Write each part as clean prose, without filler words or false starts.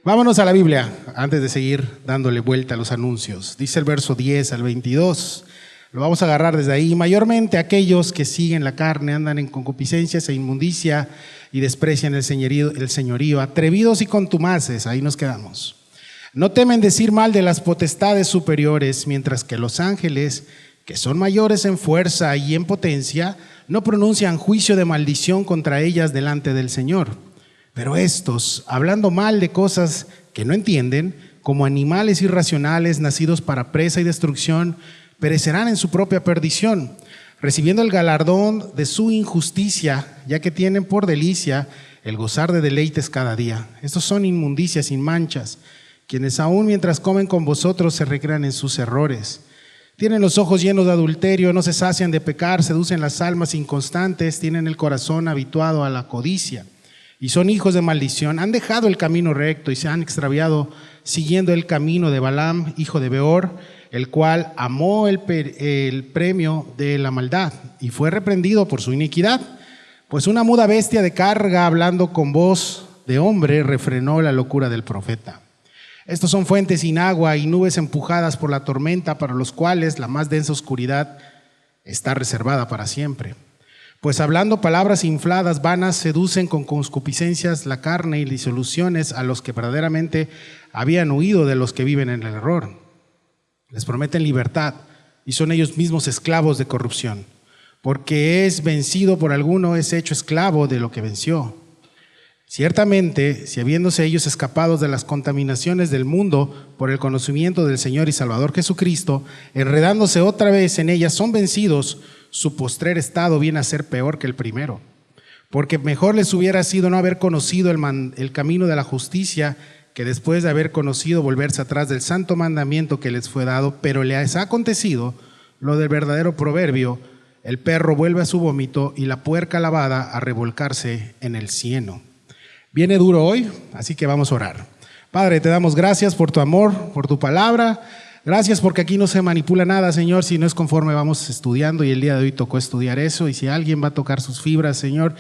Vámonos a la Biblia antes de seguir dándole vuelta a los anuncios. Dice el verso 10 al 22. Lo vamos a agarrar desde ahí. Mayormente aquellos que siguen la carne andan en concupiscencias e inmundicia y desprecian el señorío, atrevidos y contumaces. Ahí nos quedamos. No temen decir mal de las potestades superiores, mientras que los ángeles, que son mayores en fuerza y en potencia, no pronuncian juicio de maldición contra ellas delante del Señor. Pero estos, hablando mal de cosas que no entienden, como animales irracionales nacidos para presa y destrucción, perecerán en su propia perdición, recibiendo el galardón de su injusticia, ya que tienen por delicia el gozar de deleites cada día. Estos son inmundicias sin manchas, quienes aún mientras comen con vosotros se recrean en sus errores. Tienen los ojos llenos de adulterio, no se sacian de pecar, seducen las almas inconstantes, tienen el corazón habituado a la codicia. Y son hijos de maldición, han dejado el camino recto y se han extraviado siguiendo el camino de Balaam, hijo de Beor, el cual amó el premio de la maldad y fue reprendido por su iniquidad. Pues una muda bestia de carga, hablando con voz de hombre, refrenó la locura del profeta. Estos son fuentes sin agua y nubes empujadas por la tormenta, para los cuales la más densa oscuridad está reservada para siempre. Pues hablando palabras infladas, vanas, seducen con concupiscencias la carne y disoluciones a los que verdaderamente habían huido de los que viven en el error. Les prometen libertad y son ellos mismos esclavos de corrupción. Porque es vencido por alguno, es hecho esclavo de lo que venció. Ciertamente, si habiéndose ellos escapados de las contaminaciones del mundo por el conocimiento del Señor y Salvador Jesucristo, enredándose otra vez en ellas, son vencidos, su postrer estado viene a ser peor que el primero. Porque mejor les hubiera sido no haber conocido el camino de la justicia, que después de haber conocido volverse atrás del santo mandamiento que les fue dado. Pero les ha acontecido lo del verdadero proverbio: el perro vuelve a su vómito y la puerca lavada a revolcarse en el cieno. Viene duro hoy, así que vamos a orar. Padre, te damos gracias por tu amor, por tu palabra. Gracias porque aquí no se manipula nada, Señor, si no es conforme vamos estudiando, y el día de hoy tocó estudiar eso. Y si alguien va a tocar sus fibras, Señor,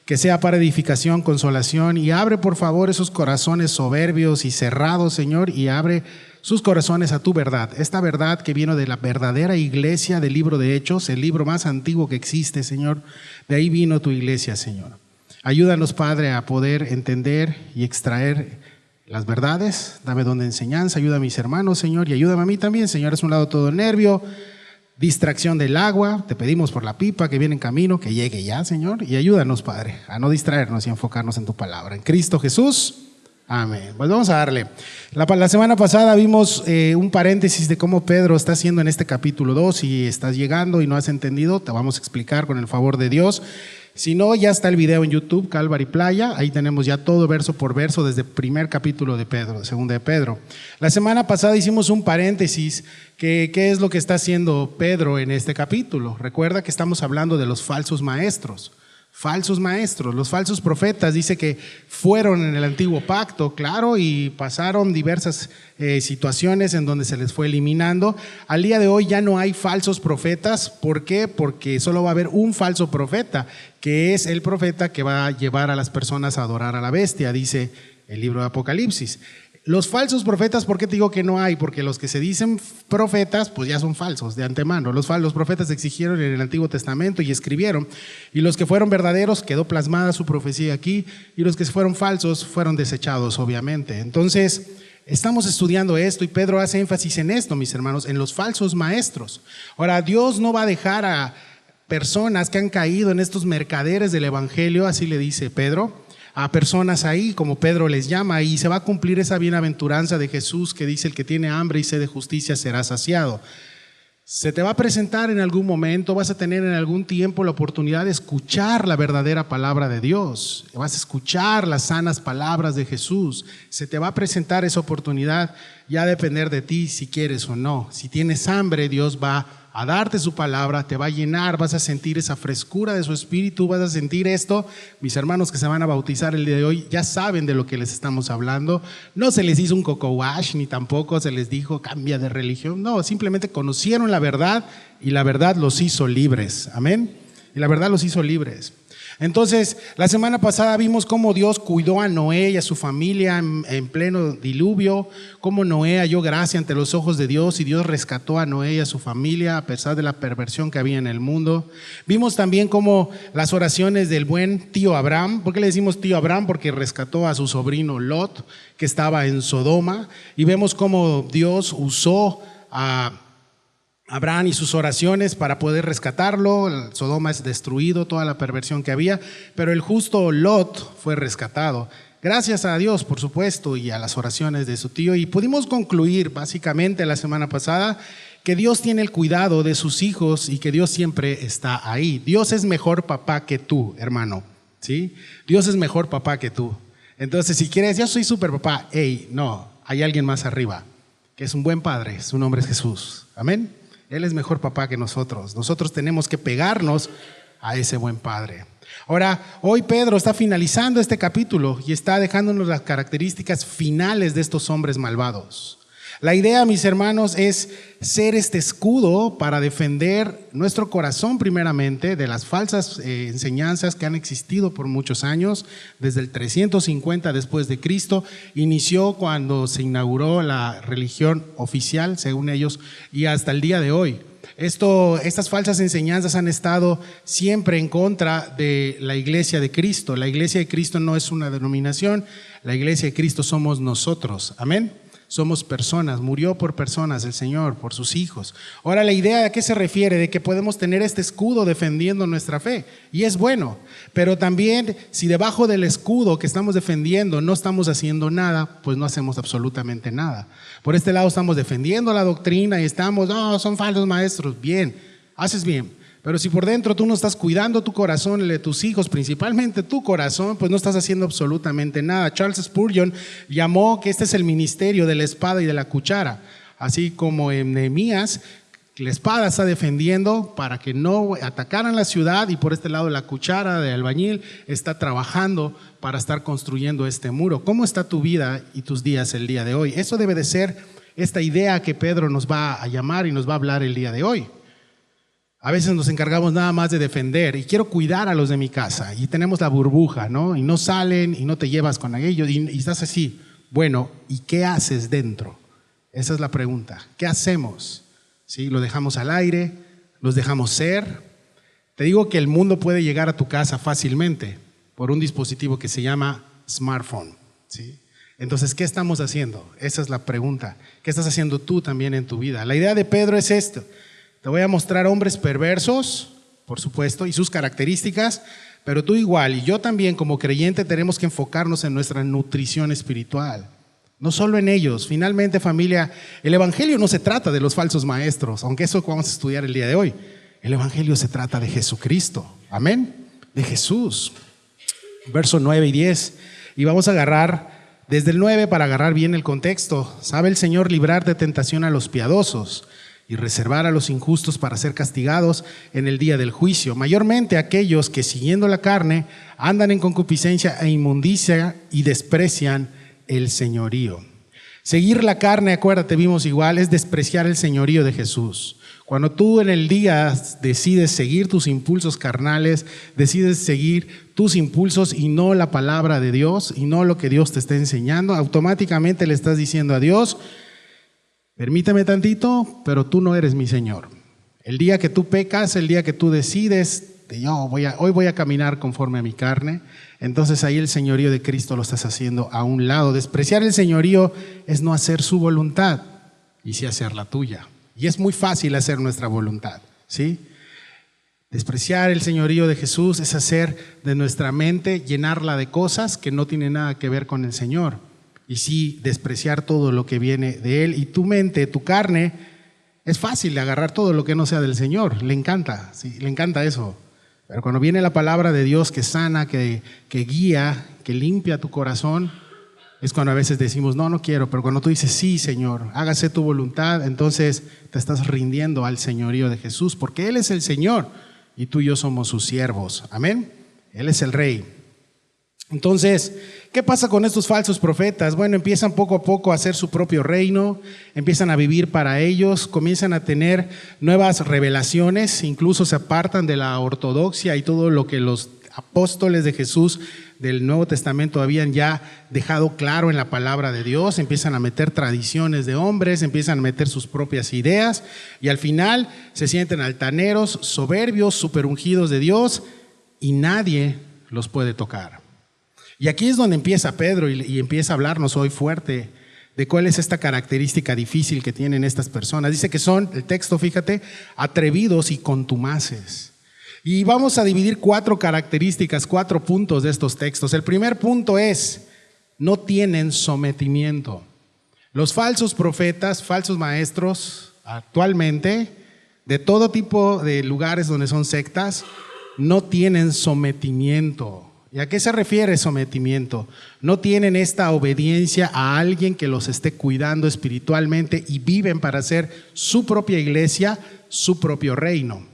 que sea para edificación, consolación, y abre por favor esos corazones soberbios y cerrados, Señor, y abre sus corazones a tu verdad, esta verdad que vino de la verdadera iglesia del libro de Hechos, el libro más antiguo que existe, Señor. De ahí vino tu iglesia, Señor. Ayúdanos, Padre, a poder entender y extraer las verdades. Dame don de enseñanza, ayuda a mis hermanos, Señor, y ayúdame a mí también, Señor. Es un lado todo nervio, distracción del agua. Te pedimos por la pipa que viene en camino, que llegue ya, Señor, y ayúdanos, Padre, a no distraernos y enfocarnos en tu palabra. En Cristo Jesús, amén. Pues vamos a darle. La semana pasada vimos un paréntesis de cómo Pedro está haciendo en este capítulo 2. Si estás llegando y no has entendido, te vamos a explicar con el favor de Dios. Si no, ya está el video en YouTube, Calvary Playa. Ahí tenemos ya todo verso por verso desde el primer capítulo de Pedro, de segunda de Pedro. La semana pasada hicimos un paréntesis que qué es lo que está haciendo Pedro en este capítulo. Recuerda que estamos hablando de los falsos maestros. Falsos maestros, los falsos profetas, dice que fueron en el antiguo pacto, claro, y pasaron diversas situaciones en donde se les fue eliminando. Al día de hoy ya no hay falsos profetas. ¿Por qué? Porque solo va a haber un falso profeta, que es el profeta que va a llevar a las personas a adorar a la bestia, dice el libro de Apocalipsis. Los falsos profetas, ¿por qué te digo que no hay? Porque los que se dicen profetas, pues ya son falsos de antemano. Los profetas exigieron en el Antiguo Testamento y escribieron, y los que fueron verdaderos, quedó plasmada su profecía aquí, y los que fueron falsos fueron desechados, obviamente. Entonces, estamos estudiando esto y Pedro hace énfasis en esto, mis hermanos, en los falsos maestros. Ahora, Dios no va a dejar a personas que han caído en estos mercaderes del evangelio, así le dice Pedro, a personas ahí, como Pedro les llama, y se va a cumplir esa bienaventuranza de Jesús que dice: el que tiene hambre y sed de justicia será saciado. Se te va a presentar en algún momento, vas a tener en algún tiempo la oportunidad de escuchar la verdadera palabra de Dios, vas a escuchar las sanas palabras de Jesús. Se te va a presentar esa oportunidad, ya a depender de ti si quieres o no. Si tienes hambre, Dios va a darte su palabra, te va a llenar, vas a sentir esa frescura de su espíritu, vas a sentir esto. Mis hermanos que se van a bautizar el día de hoy ya saben de lo que les estamos hablando. No se les hizo un coco wash, ni tampoco se les dijo cambia de religión. No, simplemente conocieron la verdad y la verdad los hizo libres. Amén. Y la verdad los hizo libres. Entonces, la semana pasada vimos cómo Dios cuidó a Noé y a su familia en pleno diluvio, cómo Noé halló gracia ante los ojos de Dios y Dios rescató a Noé y a su familia a pesar de la perversión que había en el mundo. Vimos también cómo las oraciones del buen tío Abraham, ¿por qué le decimos tío Abraham? Porque rescató a su sobrino Lot, que estaba en Sodoma, y vemos cómo Dios usó a Abraham y sus oraciones para poder rescatarlo. Sodoma es destruido, toda la perversión que había, pero el justo Lot fue rescatado. Gracias a Dios, por supuesto, y a las oraciones de su tío. Y pudimos concluir básicamente la semana pasada que Dios tiene el cuidado de sus hijos y que Dios siempre está ahí. Dios es mejor papá que tú, hermano, ¿sí? Dios es mejor papá que tú. Entonces, si quieres, yo soy super papá, no, hay alguien más arriba que es un buen padre, su nombre es Jesús. Amén. Él es mejor papá que nosotros. Nosotros tenemos que pegarnos a ese buen padre. Ahora, hoy Pedro está finalizando este capítulo y está dejándonos las características finales de estos hombres malvados. La idea, mis hermanos, es ser este escudo para defender nuestro corazón primeramente de las falsas enseñanzas que han existido por muchos años. Desde el 350 después de Cristo inició cuando se inauguró la religión oficial, según ellos, y hasta el día de hoy. Estas falsas enseñanzas han estado siempre en contra de la iglesia de Cristo. La iglesia de Cristo no es una denominación, la iglesia de Cristo somos nosotros. Amén. Somos personas, murió por personas el Señor, por sus hijos. Ahora, la idea a qué se refiere, de que podemos tener este escudo defendiendo nuestra fe, y es bueno, pero también si debajo del escudo que estamos defendiendo no estamos haciendo nada, pues no hacemos absolutamente nada. Por este lado estamos defendiendo la doctrina y estamos, son falsos maestros, bien, haces bien. Pero si por dentro tú no estás cuidando tu corazón, el de tus hijos, principalmente tu corazón, pues no estás haciendo absolutamente nada. Charles Spurgeon llamó que este es el ministerio de la espada y de la cuchara. Así como en Nehemías, la espada está defendiendo para que no atacaran la ciudad, y por este lado la cuchara de albañil está trabajando para estar construyendo este muro. ¿Cómo está tu vida y tus días el día de hoy? Eso debe de ser esta idea que Pedro nos va a llamar y nos va a hablar el día de hoy. A veces nos encargamos nada más de defender y quiero cuidar a los de mi casa y tenemos la burbuja, ¿no? Y no salen y no te llevas con ellos y estás así. Bueno, ¿y qué haces dentro? Esa es la pregunta. ¿Qué hacemos? ¿Sí? ¿Lo dejamos al aire? ¿Los dejamos ser? Te digo que el mundo puede llegar a tu casa fácilmente por un dispositivo que se llama smartphone, ¿sí? Entonces, ¿qué estamos haciendo? Esa es la pregunta. ¿Qué estás haciendo tú también en tu vida? La idea de Pedro es esto. Te voy a mostrar hombres perversos, por supuesto, y sus características, pero tú igual y yo también como creyente tenemos que enfocarnos en nuestra nutrición espiritual. No solo en ellos. Finalmente, familia, el evangelio no se trata de los falsos maestros, aunque eso vamos a estudiar el día de hoy. El evangelio se trata de Jesucristo. Amén. De Jesús. Verso 9 y 10. Y vamos a agarrar desde el 9 para agarrar bien el contexto. ¿Sabe el Señor librar de tentación a los piadosos y reservar a los injustos para ser castigados en el día del juicio? Mayormente aquellos que siguiendo la carne andan en concupiscencia e inmundicia y desprecian el señorío. Seguir la carne, acuérdate, vimos igual, es despreciar el señorío de Jesús. Cuando tú en el día decides seguir tus impulsos carnales, decides seguir tus impulsos y no la palabra de Dios y no lo que Dios te está enseñando, automáticamente le estás diciendo a Dios: permíteme tantito, pero tú no eres mi Señor. El día que tú pecas, el día que tú decides, hoy voy a caminar conforme a mi carne, entonces ahí el señorío de Cristo lo estás haciendo a un lado. Despreciar el señorío es no hacer su voluntad y sí hacer la tuya. Y es muy fácil hacer nuestra voluntad, ¿sí? Despreciar el señorío de Jesús es hacer de nuestra mente, llenarla de cosas que no tienen nada que ver con el Señor. Y sí, despreciar todo lo que viene de Él. Y tu mente, tu carne, es fácil de agarrar todo lo que no sea del Señor. Le encanta, sí, le encanta eso. Pero cuando viene la palabra de Dios que sana, que guía, que limpia tu corazón, es cuando a veces decimos, no quiero. Pero cuando tú dices, sí, Señor, hágase tu voluntad, entonces te estás rindiendo al señorío de Jesús, porque Él es el Señor y tú y yo somos sus siervos. Amén. Él es el Rey. Entonces, ¿qué pasa con estos falsos profetas? Bueno, empiezan poco a poco a hacer su propio reino, empiezan a vivir para ellos, comienzan a tener nuevas revelaciones, incluso se apartan de la ortodoxia y todo lo que los apóstoles de Jesús del Nuevo Testamento habían ya dejado claro en la palabra de Dios, empiezan a meter tradiciones de hombres, empiezan a meter sus propias ideas y al final se sienten altaneros, soberbios, superungidos de Dios y nadie los puede tocar. Y aquí es donde empieza Pedro y empieza a hablarnos hoy fuerte de cuál es esta característica difícil que tienen estas personas. Dice que son, el texto, fíjate, atrevidos y contumaces. Y vamos a dividir 4 características, 4 puntos de estos textos. El primer punto es, no tienen sometimiento. Los falsos profetas, falsos maestros, actualmente, de todo tipo de lugares donde son sectas, no tienen sometimiento. ¿Y a qué se refiere sometimiento? No tienen esta obediencia a alguien que los esté cuidando espiritualmente y viven para hacer su propia iglesia, su propio reino.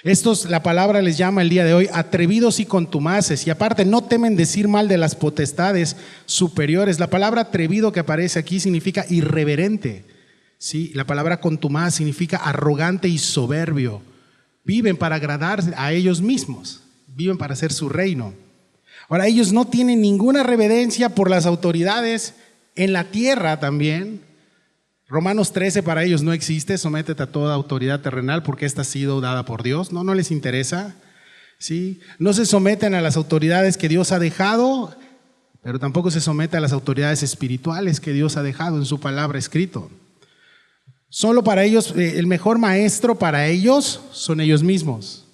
Estos, la palabra les llama el día de hoy atrevidos y contumaces, y aparte no temen decir mal de las potestades superiores. La palabra atrevido que aparece aquí significa irreverente, ¿sí? La palabra contumaz significa arrogante y soberbio. Viven para agradar a ellos mismos, viven para hacer su reino. Ahora, ellos no tienen ninguna reverencia por las autoridades en la tierra también. Romanos 13 para ellos no existe, sométete a toda autoridad terrenal porque esta ha sido dada por Dios. No les interesa, ¿sí? No se someten a las autoridades que Dios ha dejado, pero tampoco se somete a las autoridades espirituales que Dios ha dejado en su palabra escrito. Solo para ellos, el mejor maestro para ellos son ellos mismos.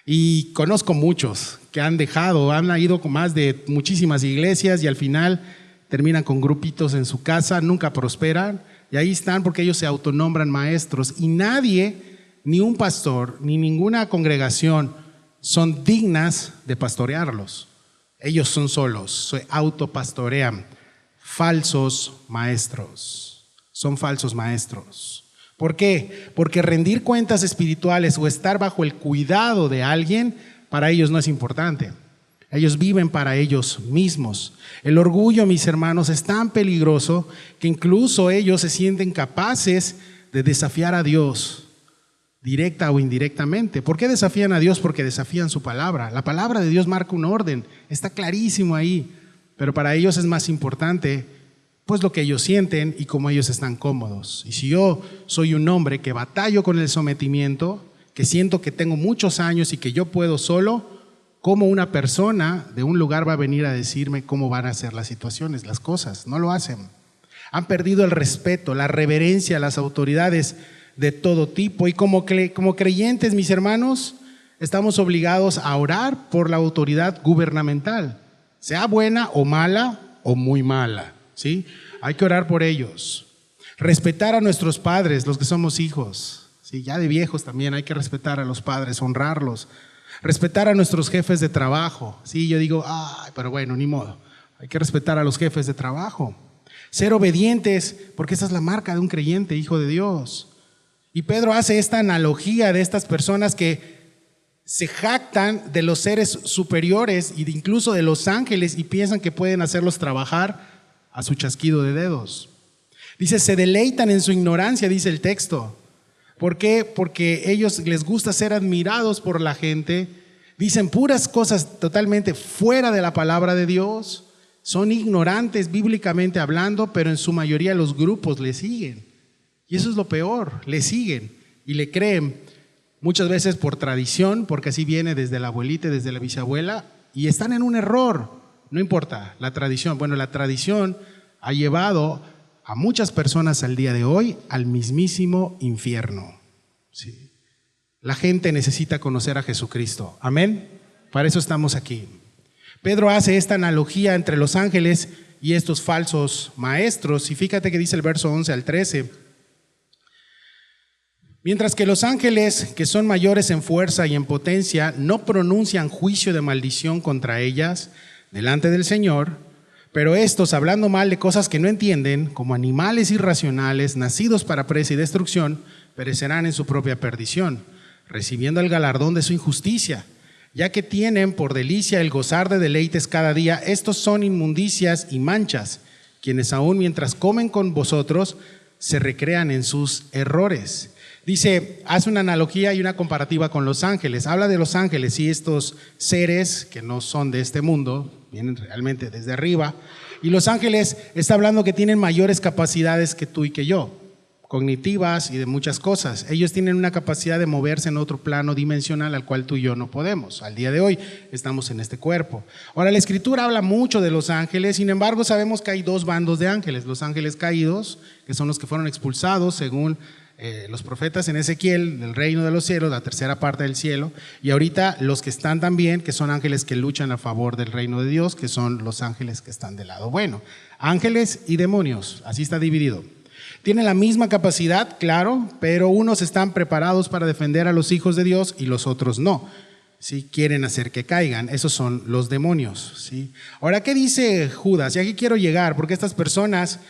Y conozco muchos que han ido con más de muchísimas iglesias y al final terminan con grupitos en su casa, nunca prosperan y ahí están porque ellos se autonombran maestros y nadie, ni un pastor, ni ninguna congregación son dignas de pastorearlos. Ellos son solos, se autopastorean. Falsos maestros, son falsos maestros. ¿Por qué? Porque rendir cuentas espirituales o estar bajo el cuidado de alguien, para ellos no es importante. Ellos viven para ellos mismos. El orgullo, mis hermanos, es tan peligroso que incluso ellos se sienten capaces de desafiar a Dios, directa o indirectamente. ¿Por qué desafían a Dios? Porque desafían su palabra. La palabra de Dios marca un orden, está clarísimo ahí, pero para ellos es más importante pues lo que ellos sienten y cómo ellos están cómodos. Y si yo soy un hombre que batallo con el sometimiento, que siento que tengo muchos años y que yo puedo solo, ¿cómo una persona de un lugar va a venir a decirme cómo van a ser las situaciones, las cosas? No lo hacen. Han perdido el respeto, la reverencia a las autoridades de todo tipo. Y como creyentes, mis hermanos, estamos obligados a orar por la autoridad gubernamental, sea buena o mala o muy mala. ¿Sí? Hay que orar por ellos. Respetar a nuestros padres, los que somos hijos. ¿Sí? Ya de viejos también hay que respetar a los padres, honrarlos. Respetar a nuestros jefes de trabajo. Sí, yo digo, pero bueno, ni modo. Hay que respetar a los jefes de trabajo. Ser obedientes, porque esa es la marca de un creyente, hijo de Dios. Y Pedro hace esta analogía de estas personas que se jactan de los seres superiores e incluso de los ángeles y piensan que pueden hacerlos trabajar a su chasquido de dedos. Dice, se deleitan en su ignorancia, dice el texto. ¿Por qué? Porque ellos les gusta ser admirados por la gente. Dicen puras cosas totalmente fuera de la palabra de Dios. Son ignorantes bíblicamente hablando, pero en su mayoría los grupos le siguen. Y eso es lo peor, le siguen y le creen. Muchas veces por tradición, porque así viene desde la abuelita, desde la bisabuela, y están en un error. No importa, la tradición. Bueno, la tradición ha llevado a muchas personas al día de hoy al mismísimo infierno. Sí. La gente necesita conocer a Jesucristo. Amén. Para eso estamos aquí. Pedro hace esta analogía entre los ángeles y estos falsos maestros. Y fíjate que dice el verso 11 al 13. Mientras que los ángeles, que son mayores en fuerza y en potencia, no pronuncian juicio de maldición contra ellas delante del Señor, pero estos, hablando mal de cosas que no entienden, como animales irracionales, nacidos para presa y destrucción, perecerán en su propia perdición, recibiendo el galardón de su injusticia, ya que tienen por delicia el gozar de deleites cada día. Estos son inmundicias y manchas, quienes aún mientras comen con vosotros, se recrean en sus errores. Dice, hace una analogía y una comparativa con los ángeles. Habla de los ángeles y estos seres que no son de este mundo, vienen realmente desde arriba. Y los ángeles está hablando que tienen mayores capacidades que tú y que yo, cognitivas y de muchas cosas. Ellos tienen una capacidad de moverse en otro plano dimensional al cual tú y yo no podemos. Al día de hoy estamos en este cuerpo. Ahora, la Escritura habla mucho de los ángeles, sin embargo sabemos que hay dos bandos de ángeles. Los ángeles caídos, que son los que fueron expulsados según los profetas en Ezequiel, del reino de los cielos, la tercera parte del cielo, y ahorita los que están también, que son ángeles que luchan a favor del reino de Dios, que son los ángeles que están del lado bueno. Ángeles y demonios, así está dividido. Tienen la misma capacidad, claro, pero unos están preparados para defender a los hijos de Dios y los otros no. ¿Sí? Quieren hacer que caigan, esos son los demonios. ¿Sí? Ahora, ¿qué dice Judas? Y aquí quiero llegar, porque estas personas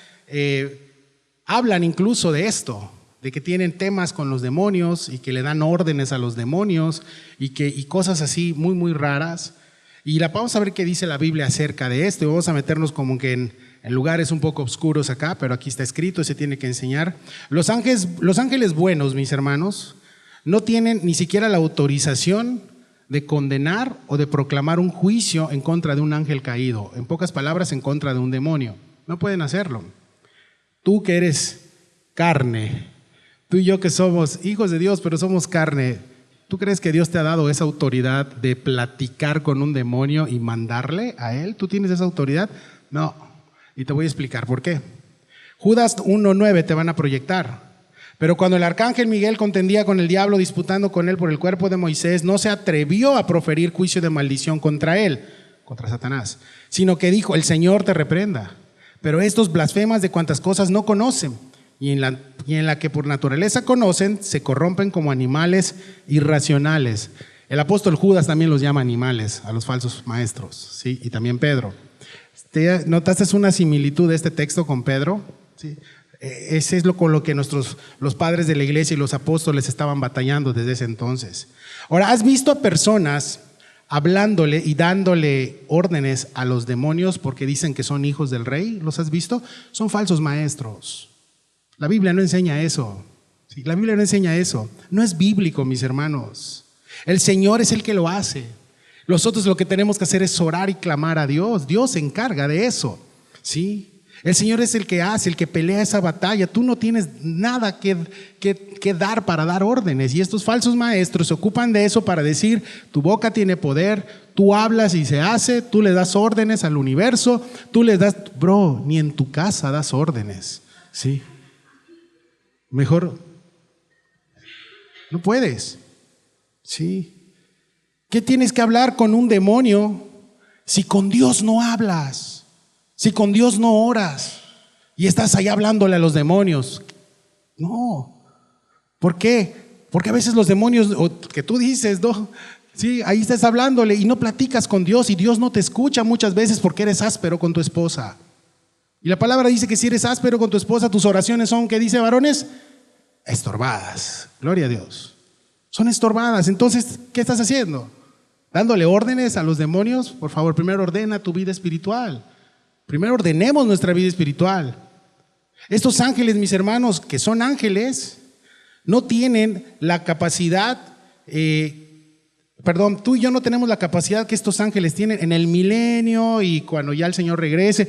hablan incluso de esto, de que tienen temas con los demonios y que le dan órdenes a los demonios y cosas así muy, muy raras. Y vamos a ver qué dice la Biblia acerca de esto y vamos a meternos como que en lugares un poco oscuros acá, pero aquí está escrito y se tiene que enseñar. Los ángeles buenos, mis hermanos, no tienen ni siquiera la autorización de condenar o de proclamar un juicio en contra de un ángel caído. En pocas palabras, en contra de un demonio. No pueden hacerlo. Tú que eres carne, tú y yo que somos hijos de Dios, pero somos carne, ¿tú crees que Dios te ha dado esa autoridad de platicar con un demonio y mandarle a él? ¿Tú tienes esa autoridad? No. Y te voy a explicar por qué. Judas 1:9 te van a proyectar. Pero cuando el arcángel Miguel contendía con el diablo, disputando con él por el cuerpo de Moisés, no se atrevió a proferir juicio de maldición contra él, contra Satanás, sino que dijo, el Señor te reprenda. Pero estos blasfemas de cuantas cosas no conocen, y en la que por naturaleza conocen, se corrompen como animales irracionales. El apóstol Judas también los llama animales a los falsos maestros, ¿sí? Y también Pedro. ¿Notaste una similitud de este texto con Pedro? ¿Sí? Ese es con lo que los padres de la iglesia y los apóstoles estaban batallando desde ese entonces. Ahora, ¿has visto a personas hablándole y dándole órdenes a los demonios porque dicen que son hijos del rey? ¿Los has visto? Son falsos maestros. La Biblia no enseña eso. Sí, la Biblia no enseña eso. No es bíblico, mis hermanos. El Señor es el que lo hace. Nosotros lo que tenemos que hacer es orar y clamar a Dios. Dios se encarga de eso. ¿Sí? El Señor es el que hace, el que pelea esa batalla. Tú no tienes nada que dar para dar órdenes. Y estos falsos maestros se ocupan de eso para decir, tu boca tiene poder, tú hablas y se hace, tú le das órdenes al universo, tú le das, ni en tu casa das órdenes. ¿Sí? Mejor, no puedes. ¿Sí? ¿Qué tienes que hablar con un demonio si con Dios no hablas? Si con Dios no oras y estás ahí hablándole a los demonios. No. ¿Por qué? Porque a veces los demonios, que tú dices, no, sí, ahí estás hablándole y no platicas con Dios y Dios no te escucha muchas veces porque eres áspero con tu esposa. Y la palabra dice que si eres áspero con tu esposa, tus oraciones son, ¿qué dice, varones? Estorbadas. Gloria a Dios. Son estorbadas. Entonces, ¿qué estás haciendo? ¿Dándole órdenes a los demonios? Por favor, primero ordena tu vida espiritual. Primero ordenemos nuestra vida espiritual. Estos ángeles, mis hermanos, que son ángeles, no tienen la capacidad, tú y yo no tenemos la capacidad que estos ángeles tienen en el milenio y cuando ya el Señor regrese,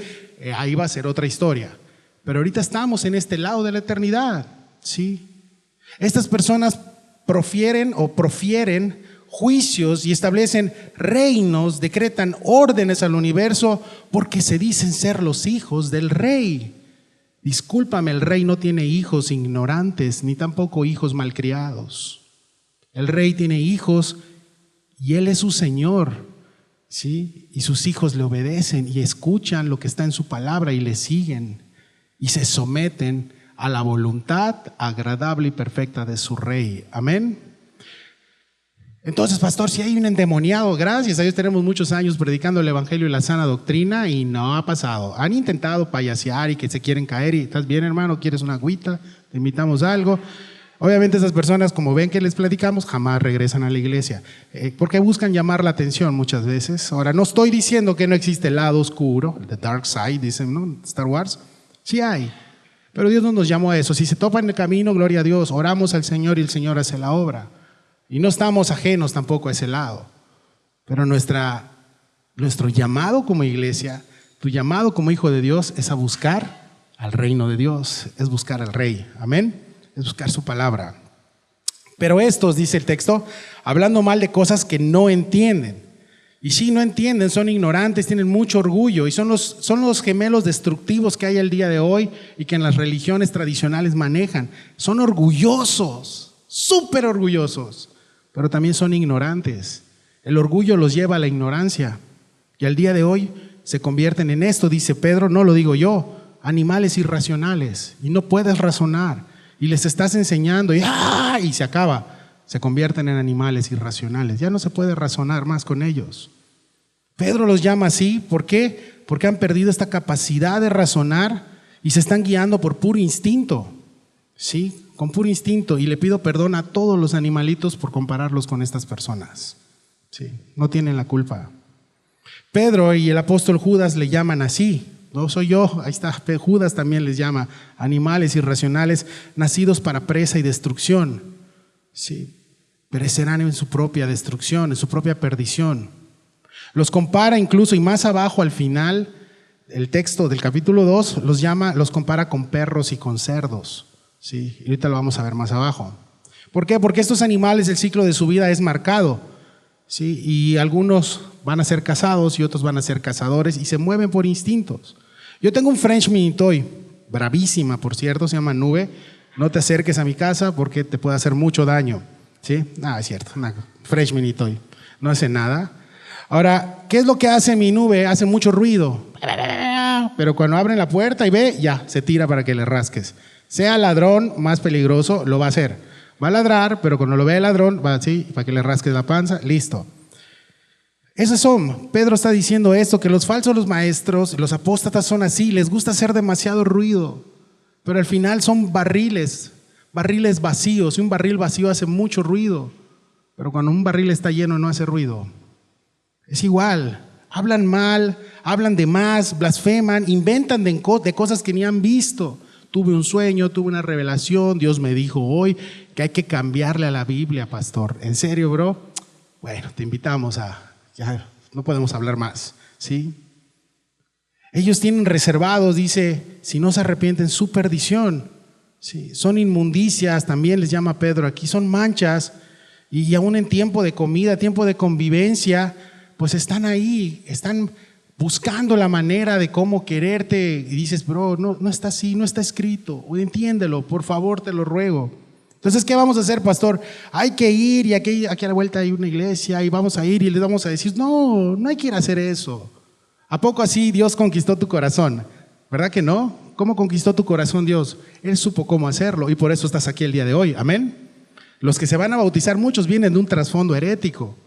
ahí va a ser otra historia. Pero ahorita estamos en este lado de la eternidad, ¿sí? Estas personas profieren juicios y establecen reinos, decretan órdenes al universo porque se dicen ser los hijos del rey. Discúlpame, el rey no tiene hijos ignorantes ni tampoco hijos malcriados. El rey tiene hijos y él es su señor, ¿sí? Y sus hijos le obedecen y escuchan lo que está en su palabra y le siguen y se someten a la voluntad agradable y perfecta de su rey. Amén. Entonces, pastor, si hay un endemoniado, gracias a Dios tenemos muchos años predicando el evangelio y la sana doctrina y no ha pasado. Han intentado payasear y que se quieren caer y ¿estás bien, hermano? ¿Quieres una agüita? ¿Te invitamos a algo? Obviamente esas personas, como ven que les platicamos, jamás regresan a la iglesia porque buscan llamar la atención muchas veces. Ahora, no estoy diciendo que no existe el lado oscuro, the dark side, dicen, ¿no? Star Wars. Sí hay. Pero Dios no nos llamó a eso. Si se topa en el camino, gloria a Dios, oramos al Señor y el Señor hace la obra. Y no estamos ajenos tampoco a ese lado. Pero nuestro llamado como iglesia, tu llamado como hijo de Dios es a buscar al reino de Dios, es buscar al Rey. Amén. Es buscar su palabra. Pero estos, dice el texto, hablando mal de cosas que no entienden. Y sí, no entienden, son ignorantes, tienen mucho orgullo y son los gemelos destructivos que hay el día de hoy y que en las religiones tradicionales manejan. Son orgullosos, súper orgullosos, pero también son ignorantes. El orgullo los lleva a la ignorancia y al día de hoy se convierten en esto, dice Pedro, no lo digo yo, animales irracionales y no puedes razonar y les estás enseñando y se acaba. Se convierten en animales irracionales. Ya no se puede razonar más con ellos. Pedro los llama así. ¿Por qué? Porque han perdido esta capacidad de razonar y se están guiando por puro instinto. Sí, con puro instinto. Y le pido perdón a todos los animalitos por compararlos con estas personas. Sí, no tienen la culpa. Pedro y el apóstol Judas le llaman así. No soy yo, ahí está. Judas también les llama animales irracionales, nacidos para presa y destrucción. Sí, perecerán en su propia destrucción, en su propia perdición. Los compara incluso, y más abajo al final, el texto del capítulo 2 los compara con perros y con cerdos. Sí, y ahorita lo vamos a ver más abajo. ¿Por qué? Porque estos animales, el ciclo de su vida es marcado. Sí, y algunos van a ser cazados y otros van a ser cazadores y se mueven por instintos. Yo tengo un French Mini Toy, bravísima por cierto, se llama Nube. No te acerques a mi casa porque te puede hacer mucho daño. ¿Sí? Es cierto, una French Mini Toy. No hace nada. Ahora, ¿qué es lo que hace mi Nube? Hace mucho ruido. Pero cuando abren la puerta y ve, ya, se tira para que le rasques. Sea ladrón más peligroso, lo va a hacer. Va a ladrar, pero cuando lo ve el ladrón, va así, para que le rasques la panza, listo. Esos son, Pedro está diciendo esto, que los falsos maestros, los apóstatas son así, les gusta hacer demasiado ruido. Pero al final son barriles vacíos, y un barril vacío hace mucho ruido, pero cuando un barril está lleno no hace ruido. Es igual, hablan mal, hablan de más, blasfeman, inventan de cosas que ni han visto. Tuve un sueño, tuve una revelación, Dios me dijo hoy que hay que cambiarle a la Biblia, pastor. ¿En serio, bro? Bueno, te invitamos ya no podemos hablar más, ¿sí? Ellos tienen reservados, dice, si no se arrepienten, su perdición. Sí, son inmundicias, también les llama Pedro aquí, son manchas. Y aún en tiempo de comida, tiempo de convivencia, pues están ahí, están buscando la manera de cómo quererte. Y dices, bro, no está así, no está escrito. Entiéndelo, por favor, te lo ruego. Entonces, ¿qué vamos a hacer, pastor? Hay que ir y aquí a la vuelta hay una iglesia y vamos a ir y les vamos a decir, no hay que ir a hacer eso. ¿A poco así Dios conquistó tu corazón? ¿Verdad que no? ¿Cómo conquistó tu corazón Dios? Él supo cómo hacerlo y por eso estás aquí el día de hoy. Amén. Los que se van a bautizar, muchos vienen de un trasfondo herético.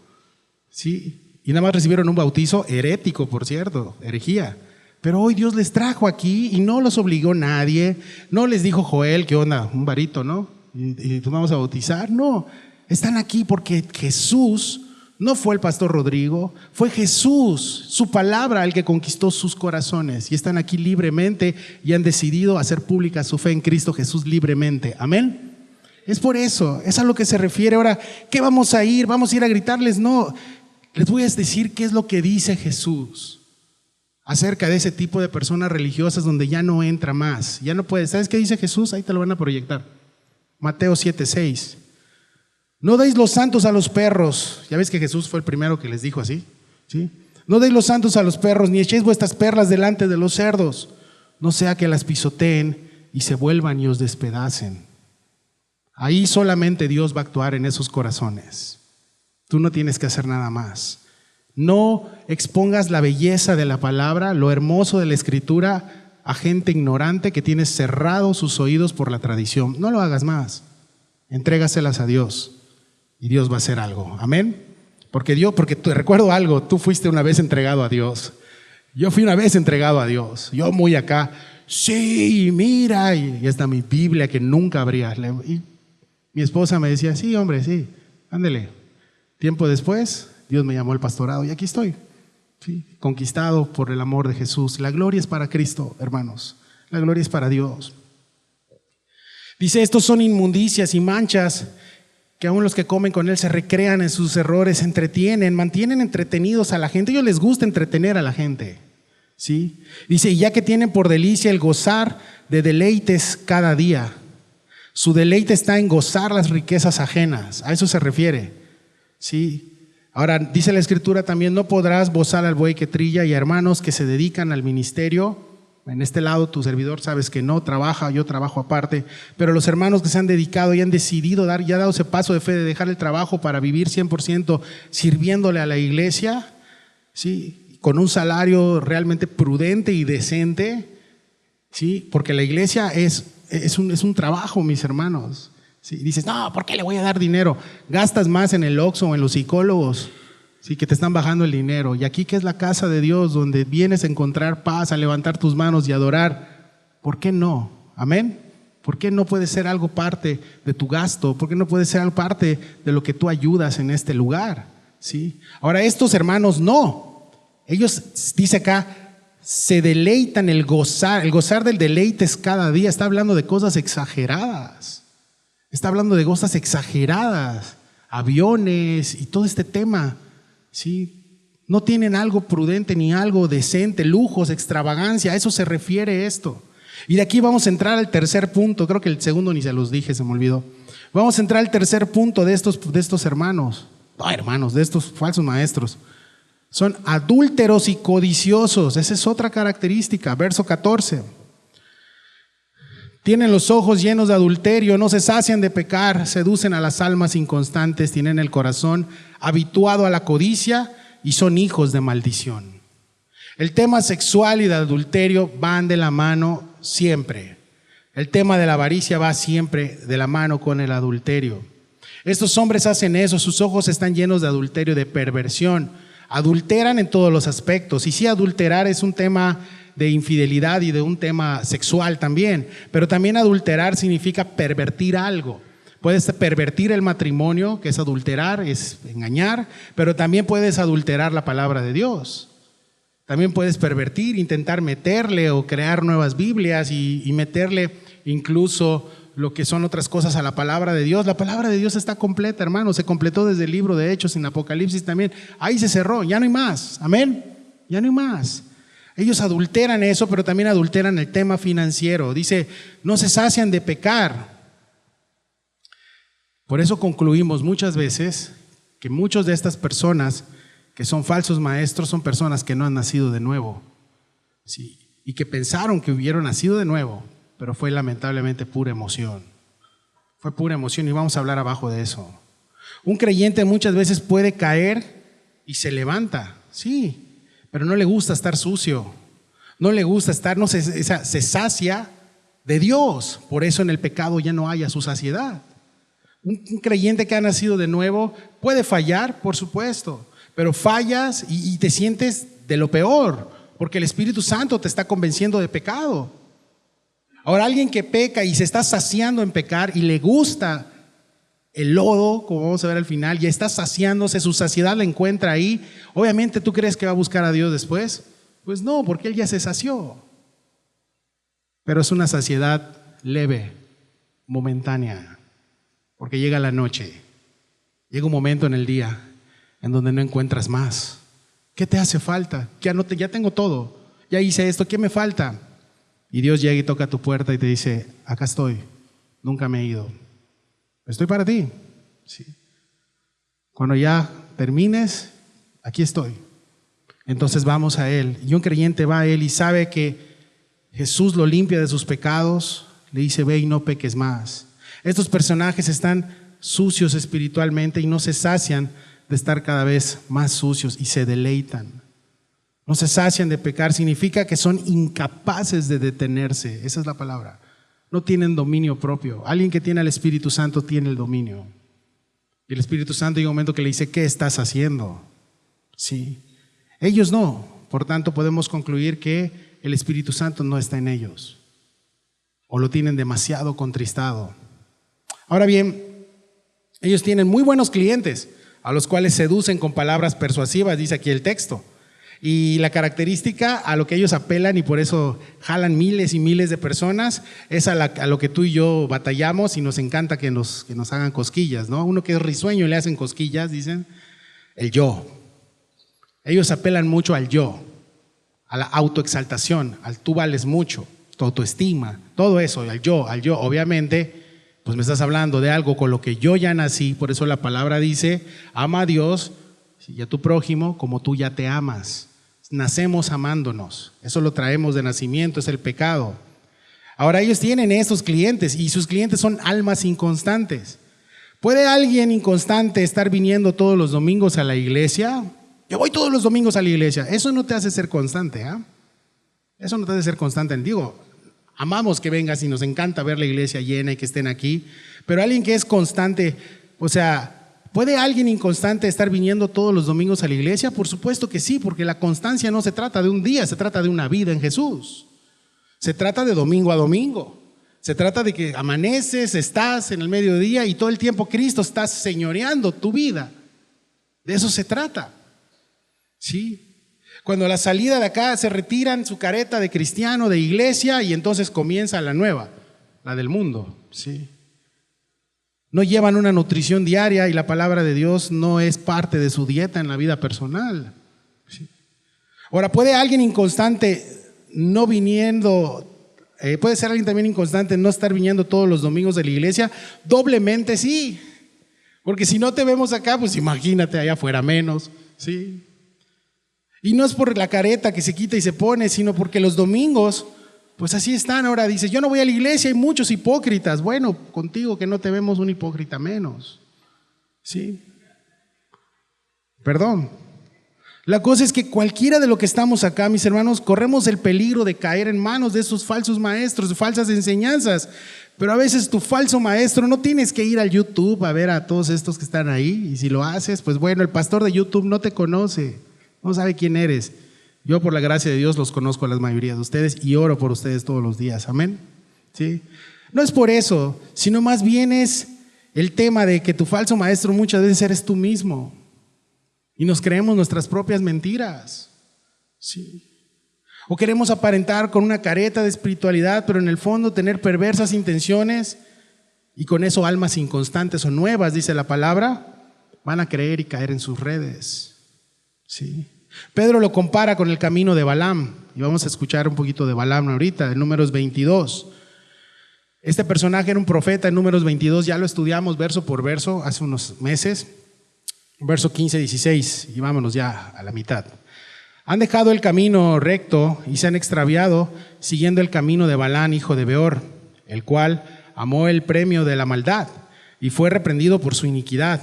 ¿Sí? Y nada más recibieron un bautizo herético, por cierto, herejía. Pero hoy Dios les trajo aquí y no los obligó nadie. No les dijo Joel, ¿qué onda? Un varito, ¿no? Y nos vamos a bautizar. No, están aquí porque Jesús... No fue el pastor Rodrigo, fue Jesús, su palabra, el que conquistó sus corazones. Y están aquí libremente y han decidido hacer pública su fe en Cristo Jesús libremente. Amén. Es por eso, es a lo que se refiere. Ahora, ¿qué vamos a ir? ¿Vamos a ir a gritarles? No, les voy a decir qué es lo que dice Jesús acerca de ese tipo de personas religiosas donde ya no entra más. Ya no puede. ¿Sabes qué dice Jesús? Ahí te lo van a proyectar. Mateo 7:6. No deis los santos a los perros. Ya ves que Jesús fue el primero que les dijo así, ¿sí? No deis los santos a los perros, ni echéis vuestras perlas delante de los cerdos, no sea que las pisoteen y se vuelvan y os despedacen. Ahí solamente Dios va a actuar en esos corazones. Tú no tienes que hacer nada más. No expongas la belleza de la palabra, lo hermoso de la escritura a gente ignorante que tiene cerrados sus oídos por la tradición. No lo hagas más. Entrégaselas a Dios. Y Dios va a hacer algo, amén. Porque te recuerdo algo, tú fuiste una vez entregado a Dios. Yo fui una vez entregado a Dios. Yo muy acá, sí, mira, y está mi Biblia que nunca abría. Y mi esposa me decía, sí, hombre, sí, ándele. Tiempo después, Dios me llamó al pastorado y aquí estoy, ¿sí? Conquistado por el amor de Jesús. La gloria es para Cristo, hermanos. La gloria es para Dios. Dice, estos son inmundicias y manchas que aún los que comen con él se recrean en sus errores, se entretienen, mantienen entretenidos a la gente. A ellos les gusta entretener a la gente, ¿sí? Dice, y ya que tienen por delicia el gozar de deleites cada día. Su deleite está en gozar las riquezas ajenas. A eso se refiere, ¿sí? Ahora, dice la Escritura también, no podrás bozar al buey que trilla, y hermanos que se dedican al ministerio. En este lado tu servidor sabes que no trabaja, yo trabajo aparte, pero los hermanos que se han dedicado y han decidido dar, ya dado ese paso de fe de dejar el trabajo para vivir 100% sirviéndole a la iglesia, ¿sí? Con un salario realmente prudente y decente, ¿sí? Porque la iglesia es un trabajo, mis hermanos. ¿Sí? Dices, no, ¿por qué le voy a dar dinero? Gastas más en el Oxxo o en los psicólogos, ¿sí? Que te están bajando el dinero. Y aquí que es la casa de Dios, donde vienes a encontrar paz, a levantar tus manos y adorar, ¿por qué no? Amén. ¿Por qué no puede ser algo parte de tu gasto? ¿Por qué no puede ser algo parte de lo que tú ayudas en este lugar? ¿Sí? Ahora, estos hermanos no. Ellos, dice acá, se deleitan el gozar del deleite es cada día. Está hablando de cosas exageradas. Está hablando de cosas exageradas, aviones y todo este tema, ¿sí? No tienen algo prudente ni algo decente, lujos, extravagancia, a eso se refiere esto. Y de aquí vamos a entrar al tercer punto, creo que el segundo ni se los dije, se me olvidó. Vamos a entrar al tercer punto de estos hermanos, de estos falsos maestros. Son adúlteros y codiciosos, esa es otra característica, verso 14. Tienen los ojos llenos de adulterio, no se sacian de pecar, seducen a las almas inconstantes, tienen el corazón habituado a la codicia y son hijos de maldición. El tema sexual y de adulterio van de la mano siempre. El tema de la avaricia va siempre de la mano con el adulterio. Estos hombres hacen eso, sus ojos están llenos de adulterio, de perversión. Adulteran en todos los aspectos. Y sí, adulterar es un tema de infidelidad y de un tema sexual también, pero también adulterar significa pervertir algo. Puedes pervertir el matrimonio, que es adulterar, es engañar, pero también puedes adulterar la palabra de Dios. También puedes pervertir, intentar meterle o crear nuevas Biblias y meterle incluso lo que son otras cosas a la palabra de Dios. La palabra de Dios está completa, hermano, se completó desde el libro de Hechos, en Apocalipsis también. Ahí se cerró, ya no hay más, amén, ya no hay más. Ellos adulteran eso, pero también adulteran el tema financiero. Dice, no se sacian de pecar. Por eso concluimos muchas veces que muchas de estas personas que son falsos maestros son personas que no han nacido de nuevo, ¿sí? Y que pensaron que hubieran nacido de nuevo, pero fue lamentablemente pura emoción. Fue pura emoción y vamos a hablar abajo de eso. Un creyente muchas veces puede caer y se levanta, sí, pero no le gusta estar sucio, no le gusta estar, se sacia de Dios, por eso en el pecado ya no haya su saciedad. Un creyente que ha nacido de nuevo puede fallar, por supuesto, pero fallas y te sientes de lo peor, porque el Espíritu Santo te está convenciendo de pecado. Ahora, alguien que peca y se está saciando en pecar y le gusta el lodo, como vamos a ver al final, ya está saciándose, su saciedad la encuentra ahí. Obviamente, ¿tú crees que va a buscar a Dios después? Pues no, porque él ya se sació. Pero es una saciedad leve, momentánea, porque llega la noche, llega un momento en el día en donde no encuentras más. ¿Qué te hace falta? Ya tengo todo, ya hice esto, ¿qué me falta? Y Dios llega y toca tu puerta y te dice, acá estoy, nunca me he ido. Estoy para ti. ¿Sí? Cuando ya termines, aquí estoy. Entonces vamos a Él. Y un creyente va a Él y sabe que Jesús lo limpia de sus pecados. Le dice, ve y no peques más. Estos personajes están sucios espiritualmente y no se sacian de estar cada vez más sucios y se deleitan. No se sacian de pecar, significa que son incapaces de detenerse. Esa es la palabra. No tienen dominio propio. Alguien que tiene al Espíritu Santo tiene el dominio. Y el Espíritu Santo llega un momento que le dice, ¿qué estás haciendo? Sí. Ellos no. Por tanto, podemos concluir que el Espíritu Santo no está en ellos. O lo tienen demasiado contristado. Ahora bien, ellos tienen muy buenos clientes, a los cuales seducen con palabras persuasivas, dice aquí el texto. Y la característica a lo que ellos apelan y por eso jalan miles y miles de personas es a lo que tú y yo batallamos y nos encanta que nos hagan cosquillas, ¿no? Uno que es risueño y le hacen cosquillas, dicen, el yo. Ellos apelan mucho al yo, a la autoexaltación, al tú vales mucho, tu autoestima, todo eso, al yo. Obviamente, pues me estás hablando de algo con lo que yo ya nací, por eso la palabra dice, ama a Dios y a tu prójimo como tú ya te amas. Nacemos amándonos, eso lo traemos de nacimiento, es el pecado. Ahora ellos tienen estos clientes y sus clientes son almas inconstantes. ¿Puede alguien inconstante estar viniendo todos los domingos a la iglesia? Yo voy todos los domingos a la iglesia. Eso no te hace ser constante, ¿ah? Eso no te hace ser constante. Digo, amamos que vengas y nos encanta ver la iglesia llena y que estén aquí, pero alguien que es constante, o sea, ¿puede alguien inconstante estar viniendo todos los domingos a la iglesia? Por supuesto que sí, porque la constancia no se trata de un día, se trata de una vida en Jesús. Se trata de domingo a domingo. Se trata de que amaneces, estás en el mediodía y todo el tiempo Cristo está señoreando tu vida. De eso se trata. ¿Sí? Cuando a la salida de acá se retiran su careta de cristiano, de iglesia, y entonces comienza la nueva, la del mundo. ¿Sí? No llevan una nutrición diaria y la palabra de Dios no es parte de su dieta en la vida personal. ¿Sí? Ahora, ¿puede alguien inconstante no viniendo, puede ser alguien también inconstante no estar viniendo todos los domingos de la iglesia? Doblemente sí, porque si no te vemos acá, pues imagínate allá afuera menos. ¿Sí? Y no es por la careta que se quita y se pone, sino porque los domingos, pues así están. Ahora dice, yo no voy a la iglesia, hay muchos hipócritas. Bueno, contigo que no te vemos un hipócrita menos. ¿Sí? Perdón. La cosa es que cualquiera de lo que estamos acá, mis hermanos, corremos el peligro de caer en manos de esos falsos maestros, de falsas enseñanzas. Pero a veces tu falso maestro, no tienes que ir al YouTube a ver a todos estos que están ahí. Y si lo haces, pues bueno, el pastor de YouTube no te conoce, no sabe quién eres. Yo por la gracia de Dios los conozco a la mayoría de ustedes y oro por ustedes todos los días, amén. ¿Sí? No es por eso, sino más bien es el tema de que tu falso maestro muchas veces eres tú mismo y nos creemos nuestras propias mentiras. ¿Sí? O queremos aparentar con una careta de espiritualidad, pero en el fondo tener perversas intenciones y con eso almas inconstantes o nuevas, dice la palabra, van a creer y caer en sus redes. ¿Sí? Pedro lo compara con el camino de Balaam y vamos a escuchar un poquito de Balaam ahorita, en Números 22. Este personaje era un profeta en Números 22, ya lo estudiamos verso por verso hace unos meses, verso 15-16 y vámonos ya a la mitad. Han dejado el camino recto y se han extraviado siguiendo el camino de Balaam, hijo de Beor, el cual amó el premio de la maldad y fue reprendido por su iniquidad,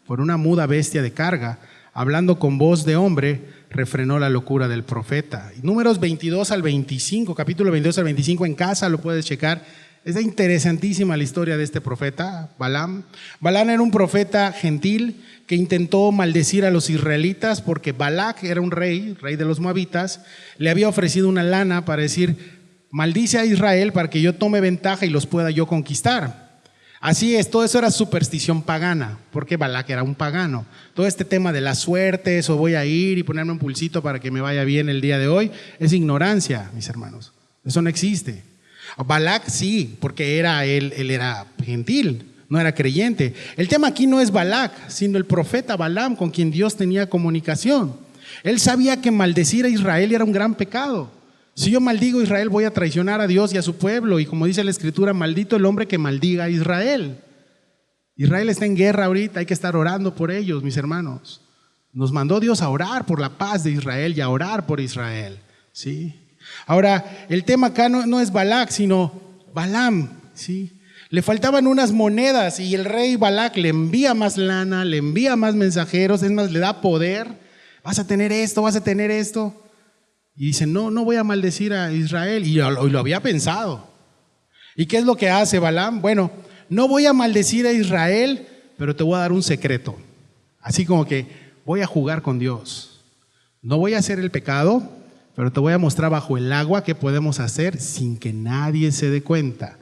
por una muda bestia de carga. Hablando con voz de hombre, refrenó la locura del profeta. Números 22 al 25, capítulo 22 al 25, en casa lo puedes checar. Es interesantísima la historia de este profeta, Balaam. Balaam era un profeta gentil que intentó maldecir a los israelitas porque Balac era un rey de los moabitas, le había ofrecido una lana para decir, maldice a Israel para que yo tome ventaja y los pueda yo conquistar. Así es, todo eso era superstición pagana, porque Balac era un pagano. Todo este tema de las suertes o voy a ir y ponerme un pulsito para que me vaya bien el día de hoy, es ignorancia, mis hermanos. Eso no existe. Balac sí, porque él era gentil, no era creyente. El tema aquí no es Balac, sino el profeta Balaam con quien Dios tenía comunicación. Él sabía que maldecir a Israel era un gran pecado. Si yo maldigo a Israel, voy a traicionar a Dios y a su pueblo. Y como dice la Escritura, maldito el hombre que maldiga a Israel. Israel está en guerra ahorita, hay que estar orando por ellos, mis hermanos. Nos mandó Dios a orar por la paz de Israel y a orar por Israel. ¿Sí? Ahora, el tema acá no es Balac, sino Balaam. ¿Sí? Le faltaban unas monedas y el rey Balac le envía más lana, le envía más mensajeros, es más, le da poder. Vas a tener esto, vas a tener esto. Y dice, no voy a maldecir a Israel. Y lo había pensado. ¿Y qué es lo que hace Balaam? Bueno, no voy a maldecir a Israel, pero te voy a dar un secreto. Así como que voy a jugar con Dios. No voy a hacer el pecado, pero te voy a mostrar bajo el agua qué podemos hacer sin que nadie se dé cuenta.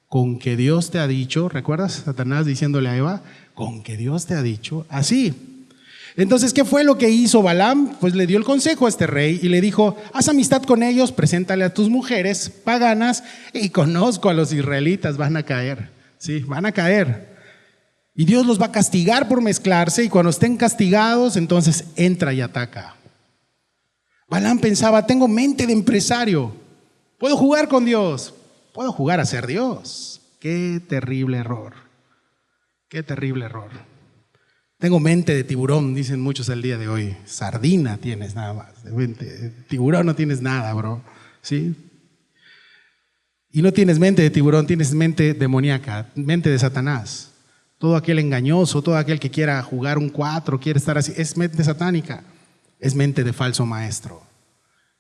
Con que Dios te ha dicho, ¿recuerdas Satanás diciéndole a Eva? Con que Dios te ha dicho, así. Entonces, ¿qué fue lo que hizo Balaam? Pues le dio el consejo a este rey y le dijo: haz amistad con ellos, preséntale a tus mujeres paganas y conozco a los israelitas, van a caer, sí, van a caer. Y Dios los va a castigar por mezclarse, y cuando estén castigados, entonces entra y ataca. Balaam pensaba: tengo mente de empresario, puedo jugar con Dios, puedo jugar a ser Dios. Qué terrible error, qué terrible error. Tengo mente de tiburón, dicen muchos el día de hoy. Sardina tienes nada más, de tiburón no tienes nada, bro, ¿sí? Y no tienes mente de tiburón, tienes mente demoníaca, mente de Satanás. Todo aquel engañoso, todo aquel que quiera jugar un 4, quiere estar así, es mente satánica, es mente de falso maestro.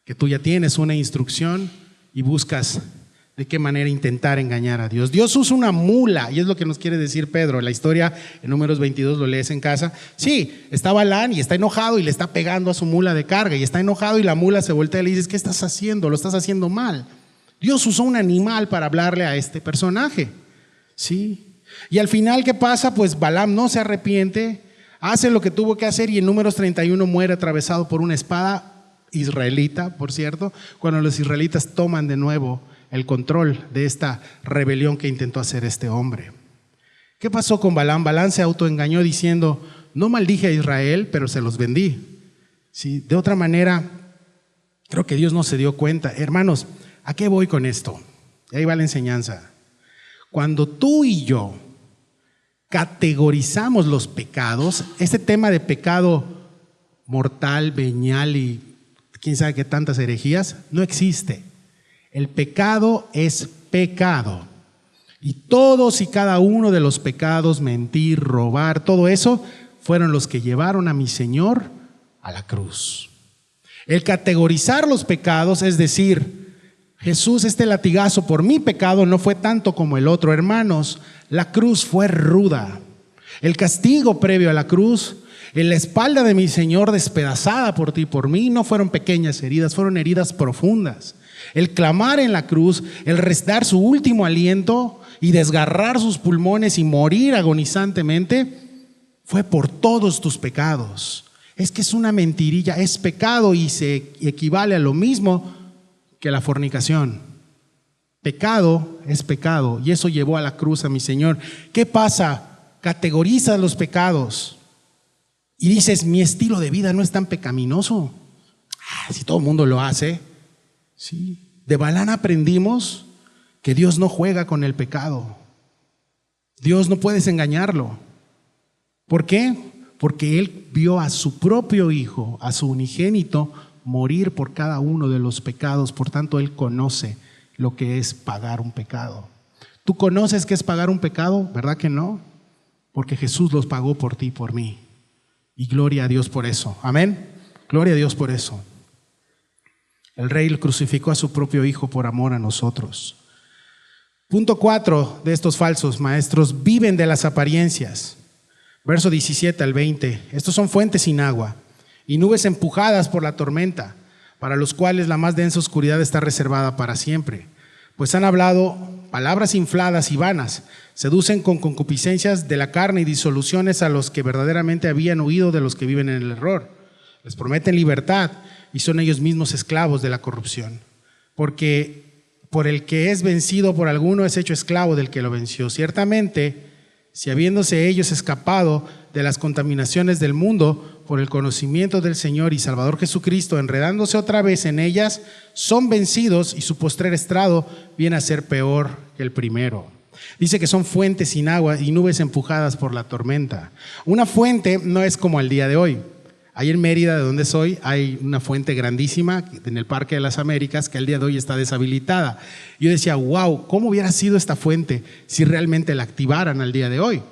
Que tú ya tienes una instrucción y buscas de qué manera intentar engañar a Dios. Dios usa una mula, y es lo que nos quiere decir Pedro. La historia en Números 22 lo lees en casa. Sí, está Balaam y está enojado y le está pegando a su mula de carga, y está enojado y la mula se voltea y le dice: ¿qué estás haciendo? Lo estás haciendo mal. Dios usó un animal para hablarle a este personaje, ¿sí? Y al final, ¿qué pasa? Pues Balaam no se arrepiente, hace lo que tuvo que hacer, y en Números 31 muere atravesado por una espada israelita, por cierto, cuando los israelitas toman de nuevo el control de esta rebelión que intentó hacer este hombre. ¿Qué pasó con Balaam? Balaam se autoengañó diciendo: no maldije a Israel, pero se los vendí. ¿Sí? De otra manera, creo que Dios no se dio cuenta. Hermanos, ¿a qué voy con esto? Y ahí va la enseñanza. Cuando tú y yo categorizamos los pecados, este tema de pecado mortal, venial y quién sabe qué tantas herejías, no existe. El pecado es pecado. Y todos y cada uno de los pecados, mentir, robar, todo eso, fueron los que llevaron a mi Señor a la cruz. El categorizar los pecados, es decir, Jesús, este latigazo por mi pecado no fue tanto como el otro. Hermanos, la cruz fue ruda. El castigo previo a la cruz, en la espalda de mi Señor despedazada por ti y por mí, no fueron pequeñas heridas, fueron heridas profundas. El clamar en la cruz, el dar su último aliento y desgarrar sus pulmones y morir agonizantemente, fue por todos tus pecados. Es que es una mentirilla, es pecado y se equivale a lo mismo que la fornicación. Pecado es pecado, y eso llevó a la cruz a mi Señor. ¿Qué pasa? Categorizas los pecados y dices: mi estilo de vida no es tan pecaminoso. Si todo el mundo lo hace. Sí. De Balaam aprendimos que Dios no juega con el pecado. Dios no puedes engañarlo. ¿Por qué? Porque Él vio a su propio Hijo, a su unigénito, morir por cada uno de los pecados. Por tanto, Él conoce lo que es pagar un pecado. ¿Tú conoces qué es pagar un pecado? ¿Verdad que no? Porque Jesús los pagó por ti y por mí. Y gloria a Dios por eso. Amén. Gloria a Dios por eso. El Rey crucificó a su propio Hijo por amor a nosotros. Punto 4 de estos falsos maestros: viven de las apariencias. Verso 17 al 20. Estos son fuentes sin agua y nubes empujadas por la tormenta, para los cuales la más densa oscuridad está reservada para siempre. Pues han hablado palabras infladas y vanas, seducen con concupiscencias de la carne y disoluciones a los que verdaderamente habían huido de los que viven en el error. Les prometen libertad y son ellos mismos esclavos de la corrupción. Porque por el que es vencido por alguno es hecho esclavo del que lo venció. Ciertamente, si habiéndose ellos escapado de las contaminaciones del mundo por el conocimiento del Señor y Salvador Jesucristo, enredándose otra vez en ellas, son vencidos, y su postrer estrado viene a ser peor que el primero. Dice que son fuentes sin agua y nubes empujadas por la tormenta. Una fuente no es como el día de hoy. Ahí en Mérida, de donde soy, hay una fuente grandísima en el Parque de las Américas que al día de hoy está deshabilitada. Yo decía: wow, ¿cómo hubiera sido esta fuente si realmente la activaran al día de hoy?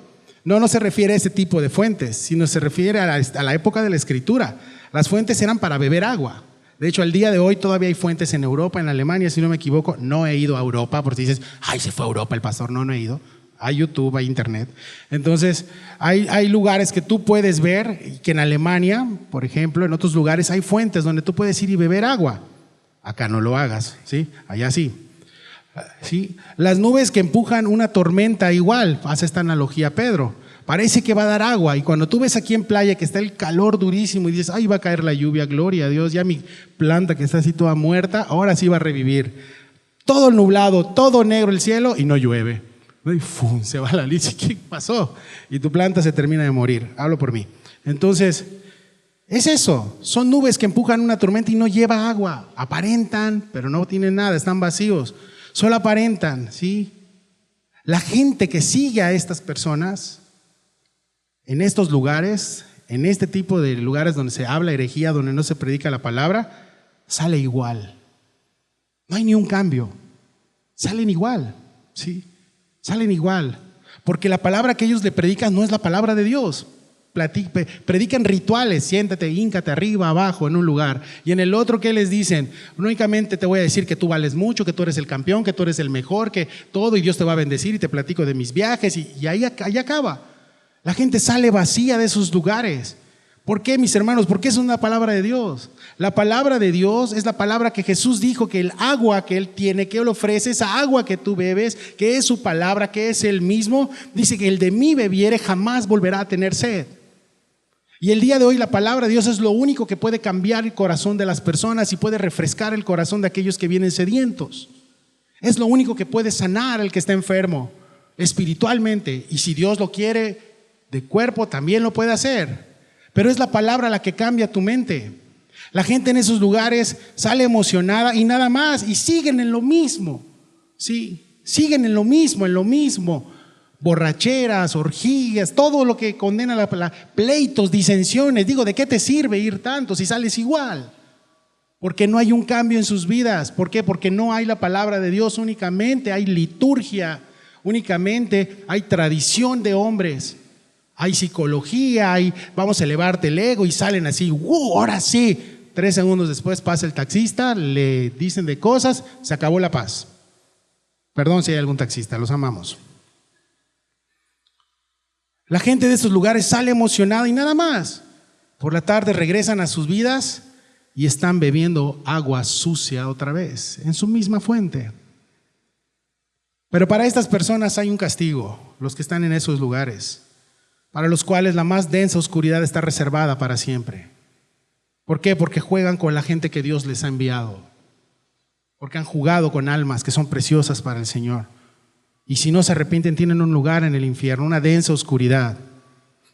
No se refiere a ese tipo de fuentes, sino se refiere a la época de la Escritura. Las fuentes eran para beber agua. De hecho, al día de hoy todavía hay fuentes en Europa, en Alemania, si no me equivoco. No he ido a Europa, porque dices: ay, se fue a Europa el pastor. No he ido. Hay YouTube, hay internet. Entonces, hay lugares que tú puedes ver, que en Alemania, por ejemplo, en otros lugares hay fuentes donde tú puedes ir y beber agua. Acá no lo hagas, ¿sí? Allá sí. ¿Sí? Las nubes que empujan una tormenta, igual, hace esta analogía Pedro. Parece que va a dar agua, y cuando tú ves aquí en playa que está el calor durísimo y dices, ay, va a caer la lluvia, gloria a Dios, ya mi planta que está así toda muerta, ahora sí va a revivir. Todo nublado, todo negro el cielo y no llueve. Y ¡fum! Se va la luz. ¿Qué pasó? Y tu planta se termina de morir. Hablo por mí. Entonces, es eso. Son nubes que empujan una tormenta y no lleva agua. Aparentan, pero no tienen nada, están vacíos. Solo aparentan, ¿sí? La gente que sigue a estas personas en estos lugares, en este tipo de lugares donde se habla herejía, donde no se predica la palabra, sale igual. No hay ni un cambio. Salen igual, ¿sí? Salen igual. Porque la palabra que ellos le predican no es la palabra de Dios. Predican rituales, siéntate, híncate arriba, abajo, en un lugar. Y en el otro, ¿qué les dicen? Únicamente te voy a decir que tú vales mucho, que tú eres el campeón, que tú eres el mejor, que todo y Dios te va a bendecir y te platico de mis viajes y ahí acaba. La gente sale vacía de esos lugares. ¿Por qué, mis hermanos? Porque es una palabra de Dios. La palabra de Dios es la palabra que Jesús dijo, que el agua que Él tiene, que Él ofrece, esa agua que tú bebes, que es su palabra, que es Él mismo, dice que el de mí bebiere jamás volverá a tener sed. Y el día de hoy la palabra de Dios es lo único que puede cambiar el corazón de las personas y puede refrescar el corazón de aquellos que vienen sedientos. Es lo único que puede sanar al que está enfermo espiritualmente, y si Dios lo quiere de cuerpo también lo puede hacer, pero es la palabra la que cambia tu mente. La gente en esos lugares sale emocionada y nada más, y siguen en lo mismo, ¿sí? Siguen en lo mismo, borracheras, orgías, todo lo que condena pleitos, disensiones. Digo, ¿de qué te sirve ir tanto si sales igual? Porque no hay un cambio en sus vidas. ¿Por qué? Porque no hay la palabra de Dios, únicamente hay liturgia, únicamente hay tradición de hombres. Hay psicología, vamos a elevarte el ego, y salen así, ahora sí. 3 segundos después pasa el taxista, le dicen de cosas, se acabó la paz. Perdón si hay algún taxista, los amamos. La gente de estos lugares sale emocionada y nada más. Por la tarde regresan a sus vidas y están bebiendo agua sucia otra vez, en su misma fuente. Pero para estas personas hay un castigo, los que están en esos lugares, para los cuales la más densa oscuridad está reservada para siempre. ¿Por qué? Porque juegan con la gente que Dios les ha enviado, porque han jugado con almas que son preciosas para el Señor, y si no se arrepienten tienen un lugar en el infierno, una densa oscuridad.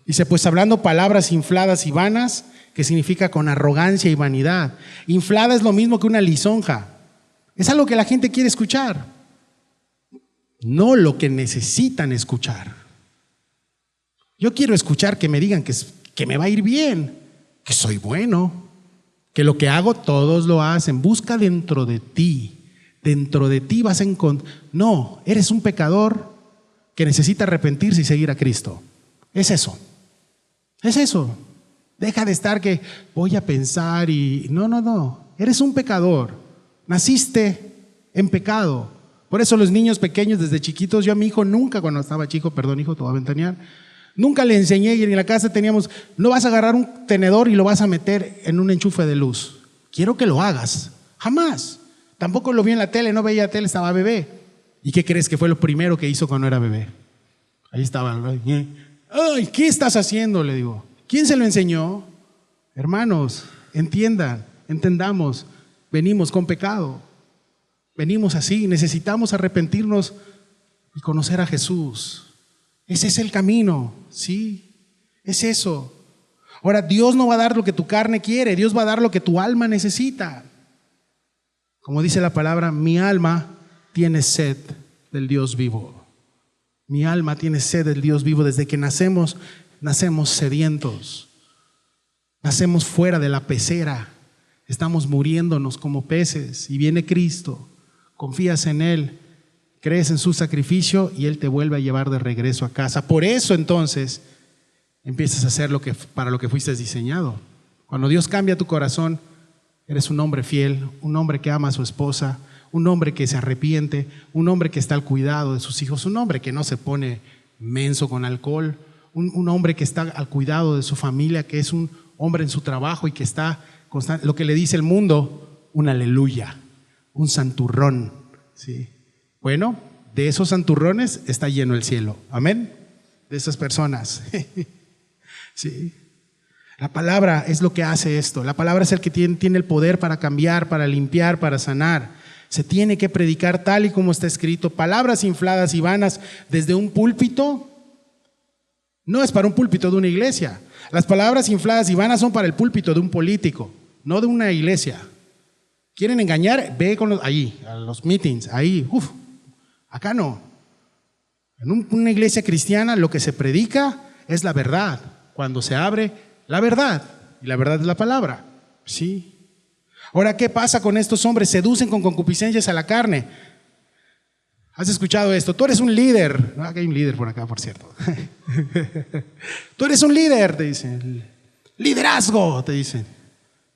Dice, pues hablando palabras infladas y vanas, que significa con arrogancia y vanidad. Inflada es lo mismo que una lisonja, es algo que la gente quiere escuchar, no lo que necesitan escuchar. Yo quiero escuchar que me digan que me va a ir bien, que soy bueno, que lo que hago todos lo hacen. Busca dentro de ti vas a encontrar. No, eres un pecador que necesita arrepentirse y seguir a Cristo. Es eso. Deja de estar que voy a pensar y no. Eres un pecador, naciste en pecado. Por eso los niños pequeños desde chiquitos, yo a mi hijo nunca, cuando estaba chico, perdón hijo, te voy a ventanear, nunca le enseñé, y en la casa teníamos, no vas a agarrar un tenedor y lo vas a meter en un enchufe de luz. Quiero que lo hagas. Jamás. Tampoco lo vi en la tele, no veía tele, estaba bebé. ¿Y qué crees que fue lo primero que hizo cuando era bebé? Ahí estaba. Ay, ¿qué estás haciendo? Le digo. ¿Quién se lo enseñó? Hermanos, entendamos, venimos con pecado. Venimos así, necesitamos arrepentirnos y conocer a Jesús. Ese es el camino, ¿sí? Es eso. Ahora, Dios no va a dar lo que tu carne quiere, Dios va a dar lo que tu alma necesita. Como dice la palabra, mi alma tiene sed del Dios vivo. Mi alma tiene sed del Dios vivo. Desde que nacemos sedientos. Nacemos fuera de la pecera. Estamos muriéndonos como peces y viene Cristo. Confías en Él, crees en su sacrificio y Él te vuelve a llevar de regreso a casa. Por eso entonces empiezas a hacer para lo que fuiste diseñado. Cuando Dios cambia tu corazón, eres un hombre fiel, un hombre que ama a su esposa, un hombre que se arrepiente, un hombre que está al cuidado de sus hijos, un hombre que no se pone menso con alcohol, un hombre que está al cuidado de su familia, que es un hombre en su trabajo y que está constante. Lo que le dice el mundo, un aleluya, un santurrón, ¿sí? Bueno, de esos santurrones está lleno el cielo. Amén. de esas personas. Sí. La palabra es lo que hace esto. La palabra es el que tiene el poder para cambiar, para limpiar, para sanar. Se tiene que predicar tal y como está escrito. Palabras infladas y vanas desde un púlpito no es para un púlpito de una iglesia. Las palabras infladas y vanas son para el púlpito de un político, no de una iglesia. ¿Quieren engañar? Ve ahí, a los meetings, ahí. Acá no. En una iglesia cristiana lo que se predica es la verdad. Cuando se abre la verdad, y la verdad es la palabra. Sí. Ahora, ¿qué pasa con estos hombres? Seducen con concupiscencias a la carne. ¿Has escuchado esto? Tú eres un líder. Aquí hay un líder por acá, por cierto. Tú eres un líder, te dicen. Liderazgo, te dicen.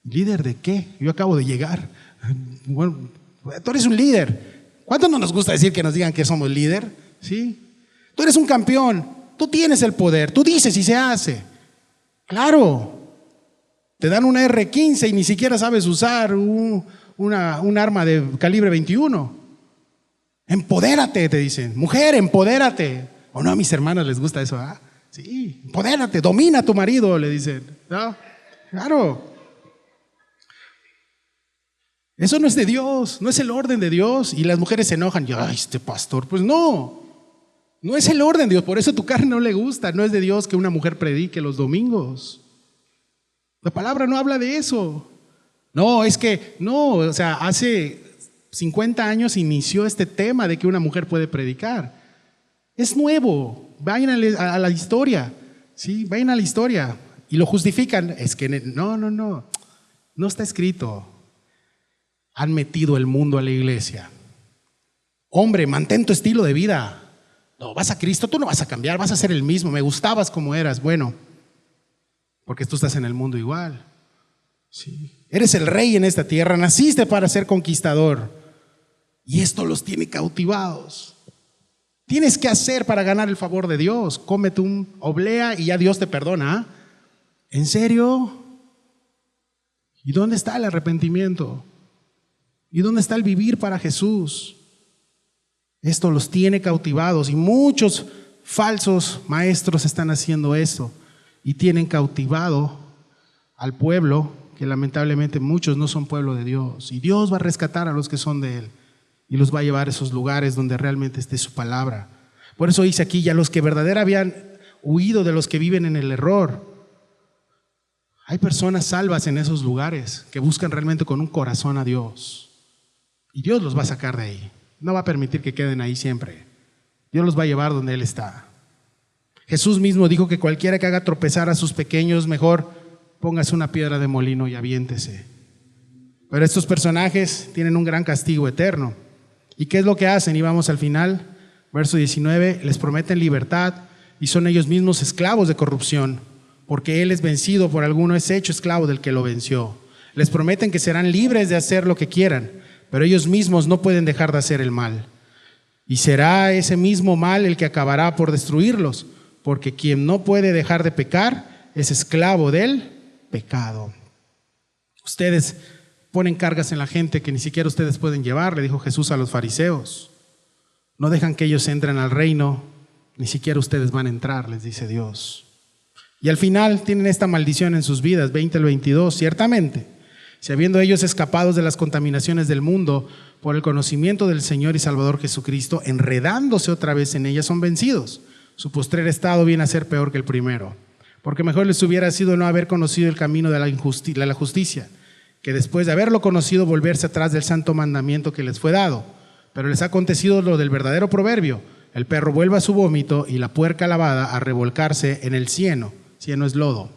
¿Líder de qué? Yo acabo de llegar. Bueno, tú eres un líder. ¿Cuánto no nos gusta decir que nos digan que somos líder? ¿Sí? Tú eres un campeón. Tú tienes el poder. Tú dices y se hace. Claro. Te dan una R15 y ni siquiera sabes usar un arma de calibre 21. Empodérate, te dicen. Mujer, empodérate. O no, a mis hermanas les gusta eso. ¿Ah? Sí, empodérate, domina a tu marido, le dicen. ¿No? Claro. Eso no es de Dios, no es el orden de Dios. Y las mujeres se enojan. Ay, este pastor, pues no. No es el orden de Dios. Por eso tu carne no le gusta. No es de Dios que una mujer predique los domingos. La palabra no habla de eso. No, es que, no, o sea, hace 50 años inició este tema de que una mujer puede predicar. Es nuevo. Vayan a la historia. Sí, vayan a la historia. Y lo justifican. Es que no está escrito. Han metido el mundo a la iglesia. Hombre, mantén tu estilo de vida. No, vas a Cristo, tú no vas a cambiar, vas a ser el mismo. Me gustabas como eras. Bueno, porque tú estás en el mundo igual. Sí. Eres el rey en esta tierra, naciste para ser conquistador. Y esto los tiene cautivados. Tienes que hacer para ganar el favor de Dios. Cómete un oblea y ya Dios te perdona. ¿En serio? ¿Y dónde está el arrepentimiento? ¿Y dónde está el vivir para Jesús? Esto los tiene cautivados y muchos falsos maestros están haciendo eso y tienen cautivado al pueblo, que lamentablemente muchos no son pueblo de Dios, y Dios va a rescatar a los que son de Él y los va a llevar a esos lugares donde realmente esté su palabra. Por eso dice aquí, ya los que verdaderamente habían huido de los que viven en el error. Hay personas salvas en esos lugares que buscan realmente con un corazón a Dios, y Dios los va a sacar de ahí. No va a permitir que queden ahí siempre. Dios los va a llevar donde Él está. Jesús mismo dijo que cualquiera que haga tropezar a sus pequeños, mejor póngase una piedra de molino y aviéntese. Pero estos personajes tienen un gran castigo eterno. ¿Y qué es lo que hacen? Y vamos al final, verso 19, les prometen libertad y son ellos mismos esclavos de corrupción, porque Él es vencido por alguno, es hecho esclavo del que lo venció. Les prometen que serán libres de hacer lo que quieran, pero ellos mismos no pueden dejar de hacer el mal. Y será ese mismo mal el que acabará por destruirlos, porque quien no puede dejar de pecar es esclavo del pecado. Ustedes ponen cargas en la gente que ni siquiera ustedes pueden llevar, le dijo Jesús a los fariseos. No dejan que ellos entren al reino, ni siquiera ustedes van a entrar, les dice Dios. Y al final tienen esta maldición en sus vidas, 20 al 22, ciertamente. Si habiendo ellos escapados de las contaminaciones del mundo por el conocimiento del Señor y Salvador Jesucristo, enredándose otra vez en ellas, son vencidos. Su postrer estado viene a ser peor que el primero, porque mejor les hubiera sido no haber conocido el camino de la justicia, que después de haberlo conocido volverse atrás del santo mandamiento que les fue dado. Pero les ha acontecido lo del verdadero proverbio: el perro vuelve a su vómito y la puerca lavada a revolcarse en el cieno. Cieno es lodo.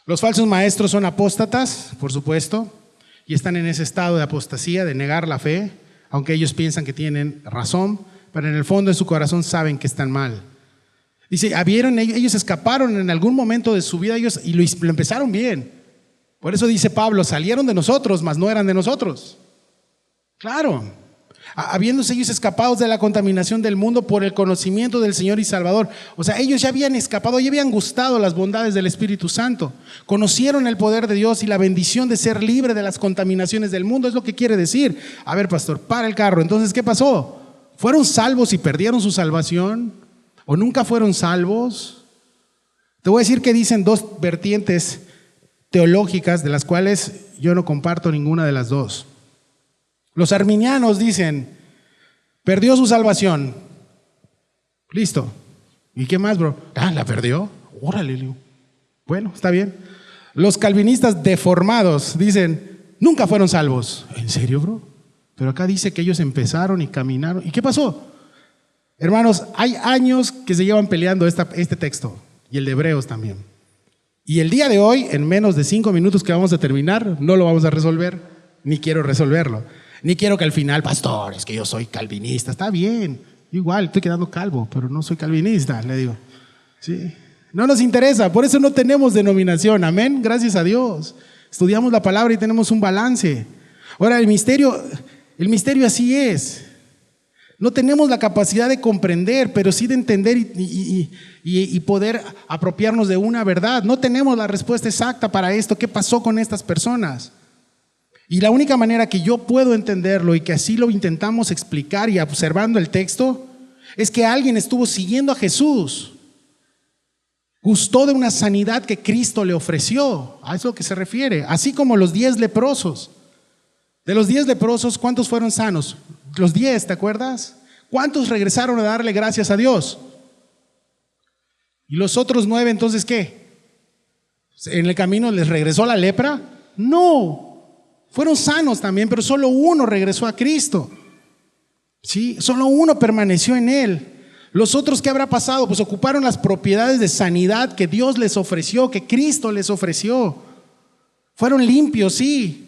Los falsos maestros son apóstatas, por supuesto, y están en ese estado de apostasía, de negar la fe, aunque ellos piensan que tienen razón, pero en el fondo de su corazón saben que están mal. Dice, ellos escaparon en algún momento de su vida y lo empezaron bien. Por eso dice Pablo, salieron de nosotros, mas no eran de nosotros. Claro, habiéndose ellos escapados de la contaminación del mundo por el conocimiento del Señor y Salvador. O sea, ellos ya habían escapado, ya habían gustado las bondades del Espíritu Santo. Conocieron el poder de Dios y la bendición de ser libre de las contaminaciones del mundo. Es lo que quiere decir. A ver, pastor, para el carro. Entonces, ¿qué pasó? ¿Fueron salvos y perdieron su salvación? ¿O nunca fueron salvos? Te voy a decir que dicen dos vertientes teológicas de las cuales yo no comparto ninguna de las dos. Los arminianos dicen, perdió su salvación. Listo. ¿Y qué más, bro? La perdió. Órale, Leo. Bueno, está bien. Los calvinistas deformados dicen, nunca fueron salvos. ¿En serio, bro? Pero acá dice que ellos empezaron y caminaron. ¿Y qué pasó? Hermanos, hay años que se llevan peleando este texto y el de Hebreos también. Y el día de hoy, en menos de 5 minutos que vamos a terminar, no lo vamos a resolver, ni quiero resolverlo. Ni quiero que al final, pastor, es que yo soy calvinista. Está bien, igual estoy quedando calvo, pero no soy calvinista, le digo. Sí. No nos interesa, por eso no tenemos denominación, amén, gracias a Dios. Estudiamos la palabra y tenemos un balance. Ahora, el misterio así es. No tenemos la capacidad de comprender, pero sí de entender y poder apropiarnos de una verdad. No tenemos la respuesta exacta para esto. ¿Qué pasó con estas personas? Y la única manera que yo puedo entenderlo y que así lo intentamos explicar y observando el texto es que alguien estuvo siguiendo a Jesús. Gustó de una sanidad que Cristo le ofreció. A eso que se refiere. Así como los 10 leprosos. De los 10 leprosos, ¿cuántos fueron sanos? Los 10, ¿te acuerdas? ¿Cuántos regresaron a darle gracias a Dios? ¿Y los otros 9 entonces qué? ¿En el camino les regresó la lepra? No, fueron sanos también, pero solo uno regresó a Cristo. ¿Sí? Solo uno permaneció en Él. Los otros, ¿qué habrá pasado? Pues ocuparon las propiedades de sanidad que Dios les ofreció, que Cristo les ofreció. Fueron limpios, sí,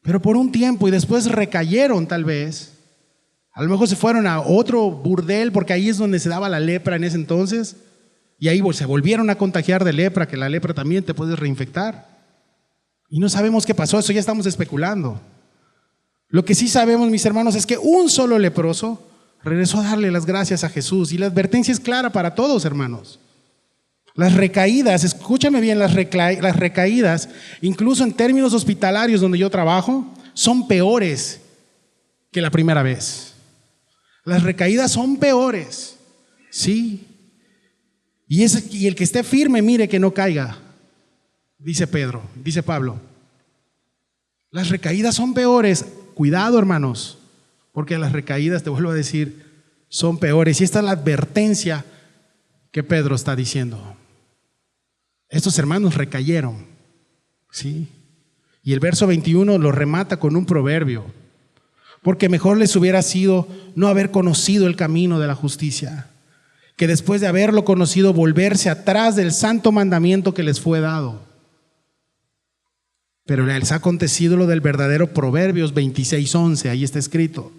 pero por un tiempo y después recayeron tal vez. A lo mejor se fueron a otro burdel porque ahí es donde se daba la lepra en ese entonces. Y ahí se volvieron a contagiar de lepra, que la lepra también te puedes reinfectar. Y no sabemos qué pasó, eso ya estamos especulando. Lo que sí sabemos, mis hermanos, es que un solo leproso regresó a darle las gracias a Jesús. Y la advertencia es clara para todos, hermanos. Las recaídas, escúchame bien, las recaídas, incluso en términos hospitalarios donde yo trabajo, son peores que la primera vez. Las recaídas son peores, sí. Y el que esté firme, mire que no caiga, dice Pablo. Las recaídas son peores. Cuidado, hermanos, porque las recaídas, te vuelvo a decir, son peores. Y esta es la advertencia que Pedro está diciendo. Estos hermanos recayeron, ¿sí? Y el verso 21 lo remata con un proverbio. Porque mejor les hubiera sido no haber conocido el camino de la justicia, que después de haberlo conocido volverse atrás del santo mandamiento que les fue dado. Pero les ha acontecido lo del verdadero Proverbios 26:11, ahí está escrito: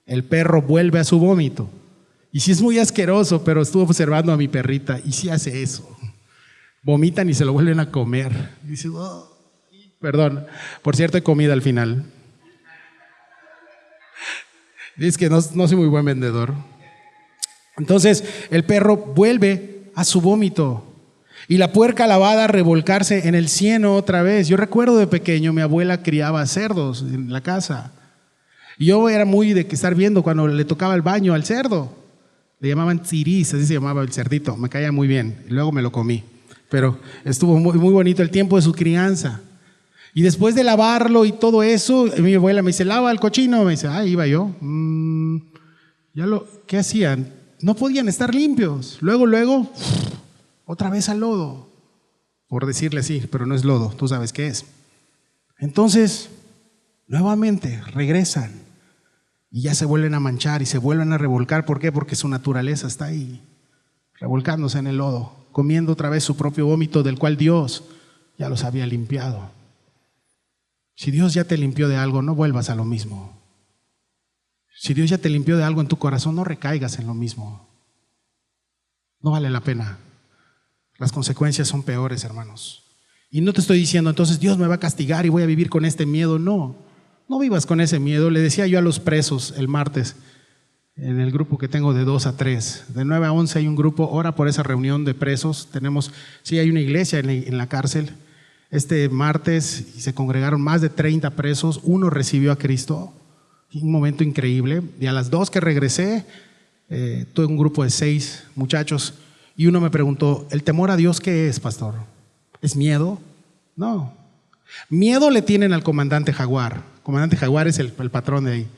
el perro vuelve a su vómito. Y sí es muy asqueroso, pero estuve observando a mi perrita y sí hace eso. Vomitan y se lo vuelven a comer. Y dice, oh, perdón, por cierto hay comida al final. Dice que no soy muy buen vendedor. Entonces el perro vuelve a su vómito y la puerca lavada a revolcarse en el cieno otra vez. Yo recuerdo de pequeño, mi abuela criaba cerdos en la casa. Y yo era muy de estar viendo cuando le tocaba el baño al cerdo. Le llamaban tsiris, así se llamaba el cerdito. Me caía muy bien y luego me lo comí. Pero estuvo muy, muy bonito el tiempo de su crianza. Y después de lavarlo y todo eso, mi abuela me dice, lava el cochino. Me dice, iba yo. ¿Qué hacían? No podían estar limpios. Luego, otra vez al lodo. Por decirle así, pero no es lodo, tú sabes qué es. Entonces, nuevamente regresan y ya se vuelven a manchar y se vuelven a revolcar. ¿Por qué? Porque su naturaleza está ahí, revolcándose en el lodo, comiendo otra vez su propio vómito del cual Dios ya los había limpiado. Si Dios ya te limpió de algo, no vuelvas a lo mismo. Si Dios ya te limpió de algo en tu corazón, no recaigas en lo mismo. No vale la pena. Las consecuencias son peores, hermanos. Y no te estoy diciendo, entonces Dios me va a castigar y voy a vivir con este miedo. No, no vivas con ese miedo. Le decía yo a los presos el martes, en el grupo que tengo de 2 a 3, de 9 a 11 hay un grupo, ora por esa reunión de presos. Hay una iglesia en la cárcel. Este martes se congregaron más de 30 presos, uno recibió a Cristo, un momento increíble. Y a las 2 que regresé, tuve un grupo de 6 muchachos y uno me preguntó, ¿el temor a Dios qué es, pastor? ¿Es miedo? No. Miedo le tienen al comandante Jaguar. El comandante Jaguar es el patrón de ahí.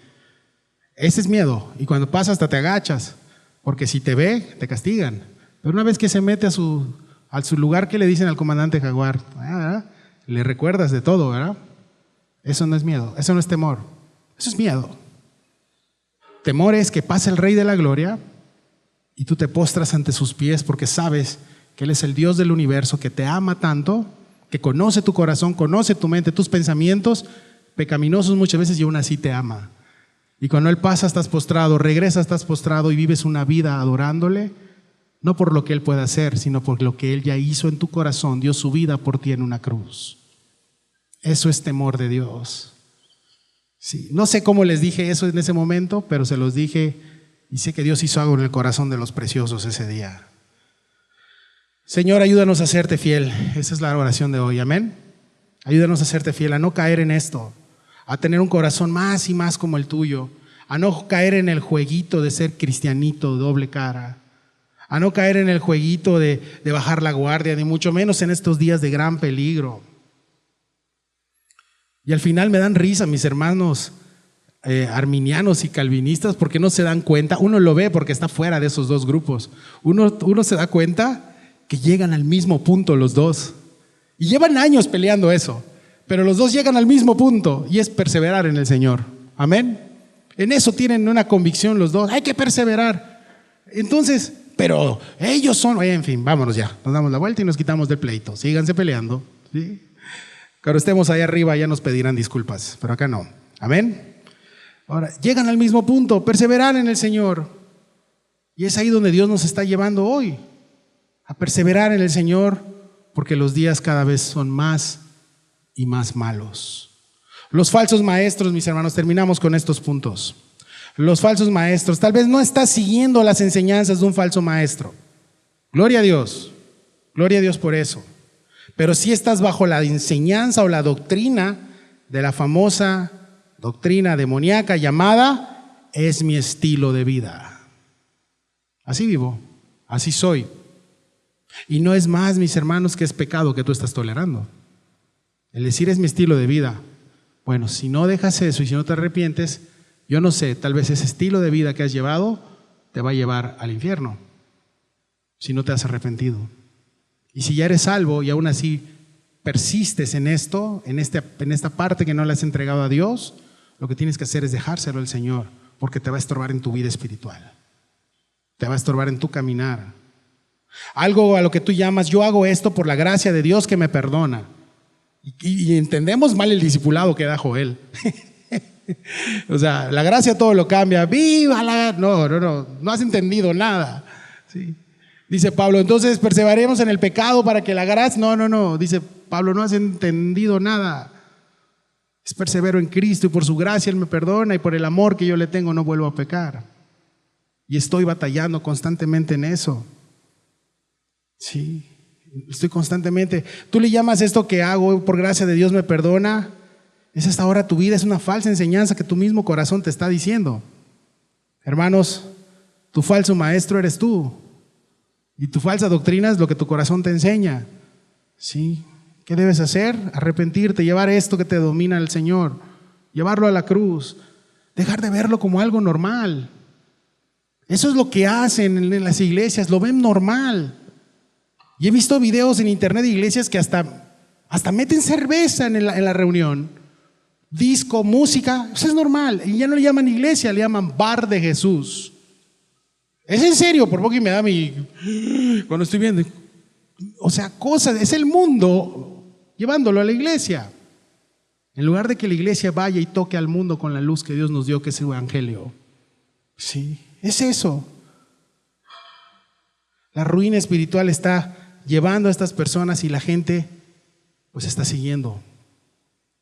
Ese es miedo. Y cuando pasa hasta te agachas, porque si te ve, te castigan. Pero una vez que se mete a su lugar, ¿qué le dicen al comandante Jaguar? Le recuerdas de todo, ¿verdad? Eso no es miedo, eso no es temor. Eso es miedo. Temor es que pase el Rey de la Gloria y tú te postras ante sus pies porque sabes que Él es el Dios del universo, que te ama tanto, que conoce tu corazón, conoce tu mente, tus pensamientos pecaminosos muchas veces y aún así te ama. Y cuando Él pasa estás postrado, regresa estás postrado y vives una vida adorándole, no por lo que Él puede hacer, sino por lo que Él ya hizo en tu corazón, dio su vida por ti en una cruz. Eso es temor de Dios. Sí, no sé cómo les dije eso en ese momento, pero se los dije y sé que Dios hizo algo en el corazón de los preciosos ese día. Señor, ayúdanos a serte fiel. Esa es la oración de hoy, amén. Ayúdanos a serte fiel, a no caer en esto, a tener un corazón más y más como el tuyo, a no caer en el jueguito de ser cristianito doble cara, a no caer en el jueguito de bajar la guardia, ni mucho menos en estos días de gran peligro. Y al final me dan risa mis hermanos arminianos y calvinistas porque no se dan cuenta, uno lo ve porque está fuera de esos dos grupos, uno se da cuenta que llegan al mismo punto los dos y llevan años peleando eso. Pero los dos llegan al mismo punto y es perseverar en el Señor. Amén. En eso tienen una convicción los dos. Hay que perseverar. Entonces, pero ellos son, en fin, vámonos ya. Nos damos la vuelta y nos quitamos del pleito. Síganse peleando. ¿Sí? Cuando estemos ahí arriba ya nos pedirán disculpas, pero acá no. Amén. Ahora, llegan al mismo punto, perseverar en el Señor. Y es ahí donde Dios nos está llevando hoy. A perseverar en el Señor porque los días cada vez son más y más malos. Los falsos maestros, mis hermanos, terminamos con estos puntos. Los falsos maestros, tal vez no estás siguiendo las enseñanzas de un falso maestro. Gloria a Dios por eso. Pero sí estás bajo la enseñanza o la doctrina de la famosa doctrina demoníaca llamada es mi estilo de vida. Así vivo, así soy. Y no es más, mis hermanos, que es pecado que tú estás tolerando. El decir es mi estilo de vida. Bueno, si no dejas eso y si no te arrepientes, yo no sé, tal vez ese estilo de vida que has llevado te va a llevar al infierno, si no te has arrepentido. Y si ya eres salvo y aún así persistes en esto, en esta parte que no le has entregado a Dios, lo que tienes que hacer es dejárselo al Señor, porque te va a estorbar en tu vida espiritual, te va a estorbar en tu caminar. Algo a lo que tú llamas, yo hago esto por la gracia de Dios que me perdona. Y entendemos mal el discipulado que da Joel. O sea, la gracia todo lo cambia. ¡Viva la! No has entendido nada. ¿Sí? Dice Pablo, entonces perseveraremos en el pecado para que la gracia... No. Dice Pablo, no has entendido nada. Es persevero en Cristo y por su gracia Él me perdona y por el amor que yo le tengo no vuelvo a pecar. Y estoy batallando constantemente en eso. Sí. Estoy constantemente, tú le llamas esto que hago por gracia de Dios me perdona, es hasta ahora tu vida, es una falsa enseñanza que tu mismo corazón te está diciendo. Hermanos, tu falso maestro eres tú y tu falsa doctrina es lo que tu corazón te enseña. ¿Sí? ¿Qué debes hacer? Arrepentirte, llevar esto que te domina al Señor, llevarlo a la cruz, dejar de verlo como algo normal. Eso es lo que hacen en las iglesias, lo ven normal. Y he visto videos en internet de iglesias que hasta meten cerveza en la reunión, disco, música, eso es normal. Y ya no le llaman iglesia, le llaman bar de Jesús. Es en serio, por poco y me da cuando estoy viendo. O sea, cosas, es el mundo llevándolo a la iglesia. En lugar de que la iglesia vaya y toque al mundo con la luz que Dios nos dio, que es el evangelio. Sí, es eso. La ruina espiritual está llevando a estas personas y la gente pues está siguiendo.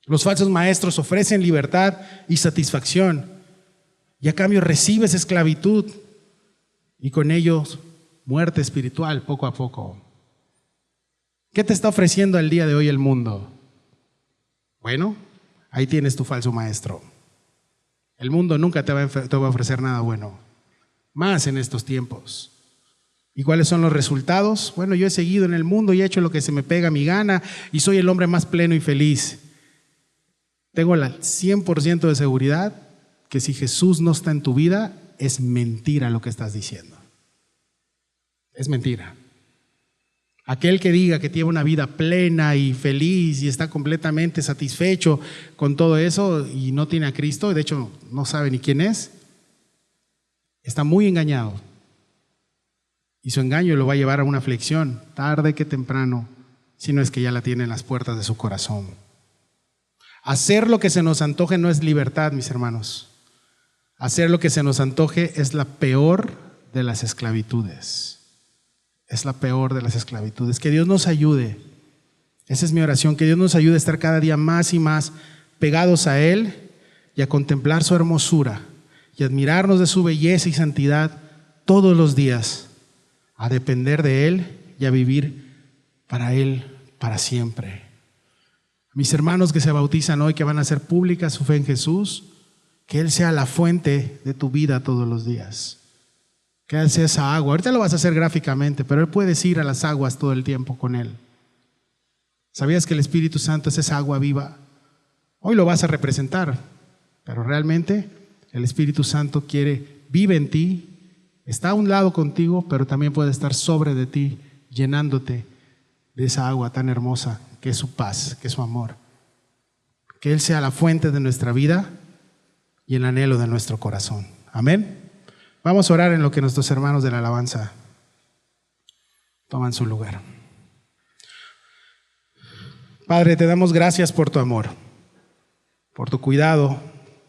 Los falsos maestros ofrecen libertad y satisfacción y a cambio recibes esclavitud y con ellos muerte espiritual poco a poco. ¿Qué te está ofreciendo el día de hoy el mundo? Bueno, ahí tienes tu falso maestro. El mundo nunca te va a ofrecer nada bueno. más en estos tiempos. ¿Y cuáles son los resultados? Bueno, yo he seguido en el mundo y he hecho lo que se me pega a mi gana y soy el hombre más pleno y feliz. Tengo el 100% de seguridad que si Jesús no está en tu vida, es mentira lo que estás diciendo. Es mentira. Aquel que diga que tiene una vida plena y feliz y está completamente satisfecho con todo eso y no tiene a Cristo, de hecho no sabe ni quién es, está muy engañado. Y su engaño lo va a llevar a una aflicción, tarde que temprano, si no es que ya la tiene en las puertas de su corazón. Hacer lo que se nos antoje no es libertad, mis hermanos. Hacer lo que se nos antoje es la peor de las esclavitudes. Es la peor de las esclavitudes. Que Dios nos ayude. Esa es mi oración, que Dios nos ayude a estar cada día más y más pegados a Él y a contemplar su hermosura y admirarnos de su belleza y santidad todos los días, a depender de Él y a vivir para Él para siempre. Mis hermanos que se bautizan hoy, que van a hacer pública su fe en Jesús, que Él sea la fuente de tu vida todos los días. Que Él sea esa agua. Ahorita lo vas a hacer gráficamente, pero Él puedes ir a las aguas todo el tiempo con Él. ¿Sabías que el Espíritu Santo es esa agua viva? Hoy lo vas a representar, pero realmente el Espíritu Santo vive en ti, está a un lado contigo, pero también puede estar sobre de ti, llenándote de esa agua tan hermosa que es su paz, que es su amor. Que Él sea la fuente de nuestra vida y el anhelo de nuestro corazón. Amén. Vamos a orar en lo que nuestros hermanos de la alabanza toman su lugar. Padre, te damos gracias por tu amor, por tu cuidado,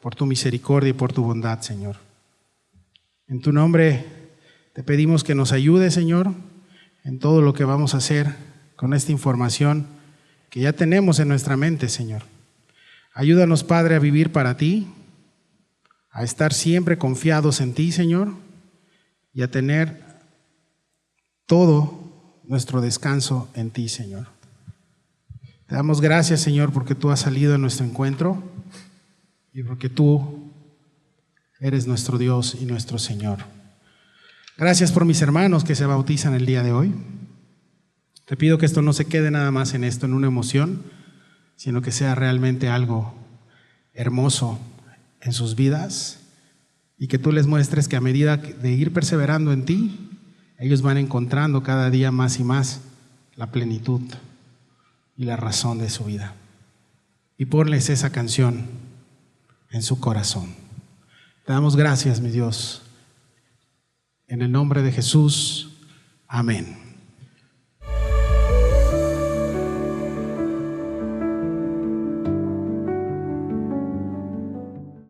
por tu misericordia y por tu bondad, Señor. En tu nombre te pedimos que nos ayudes, Señor, en todo lo que vamos a hacer con esta información que ya tenemos en nuestra mente, Señor. Ayúdanos, Padre, a vivir para ti, a estar siempre confiados en ti, Señor, y a tener todo nuestro descanso en ti, Señor. Te damos gracias, Señor, porque tú has salido a nuestro encuentro y porque tú eres nuestro Dios y nuestro Señor. Gracias por mis hermanos que se bautizan el día de hoy. Te pido que esto no se quede nada más en esto, en una emoción, sino que sea realmente algo hermoso en sus vidas y que tú les muestres que a medida de ir perseverando en ti, ellos van encontrando cada día más y más la plenitud y la razón de su vida. Y ponles esa canción en su corazón. Te damos gracias, mi Dios. En el nombre de Jesús. Amén.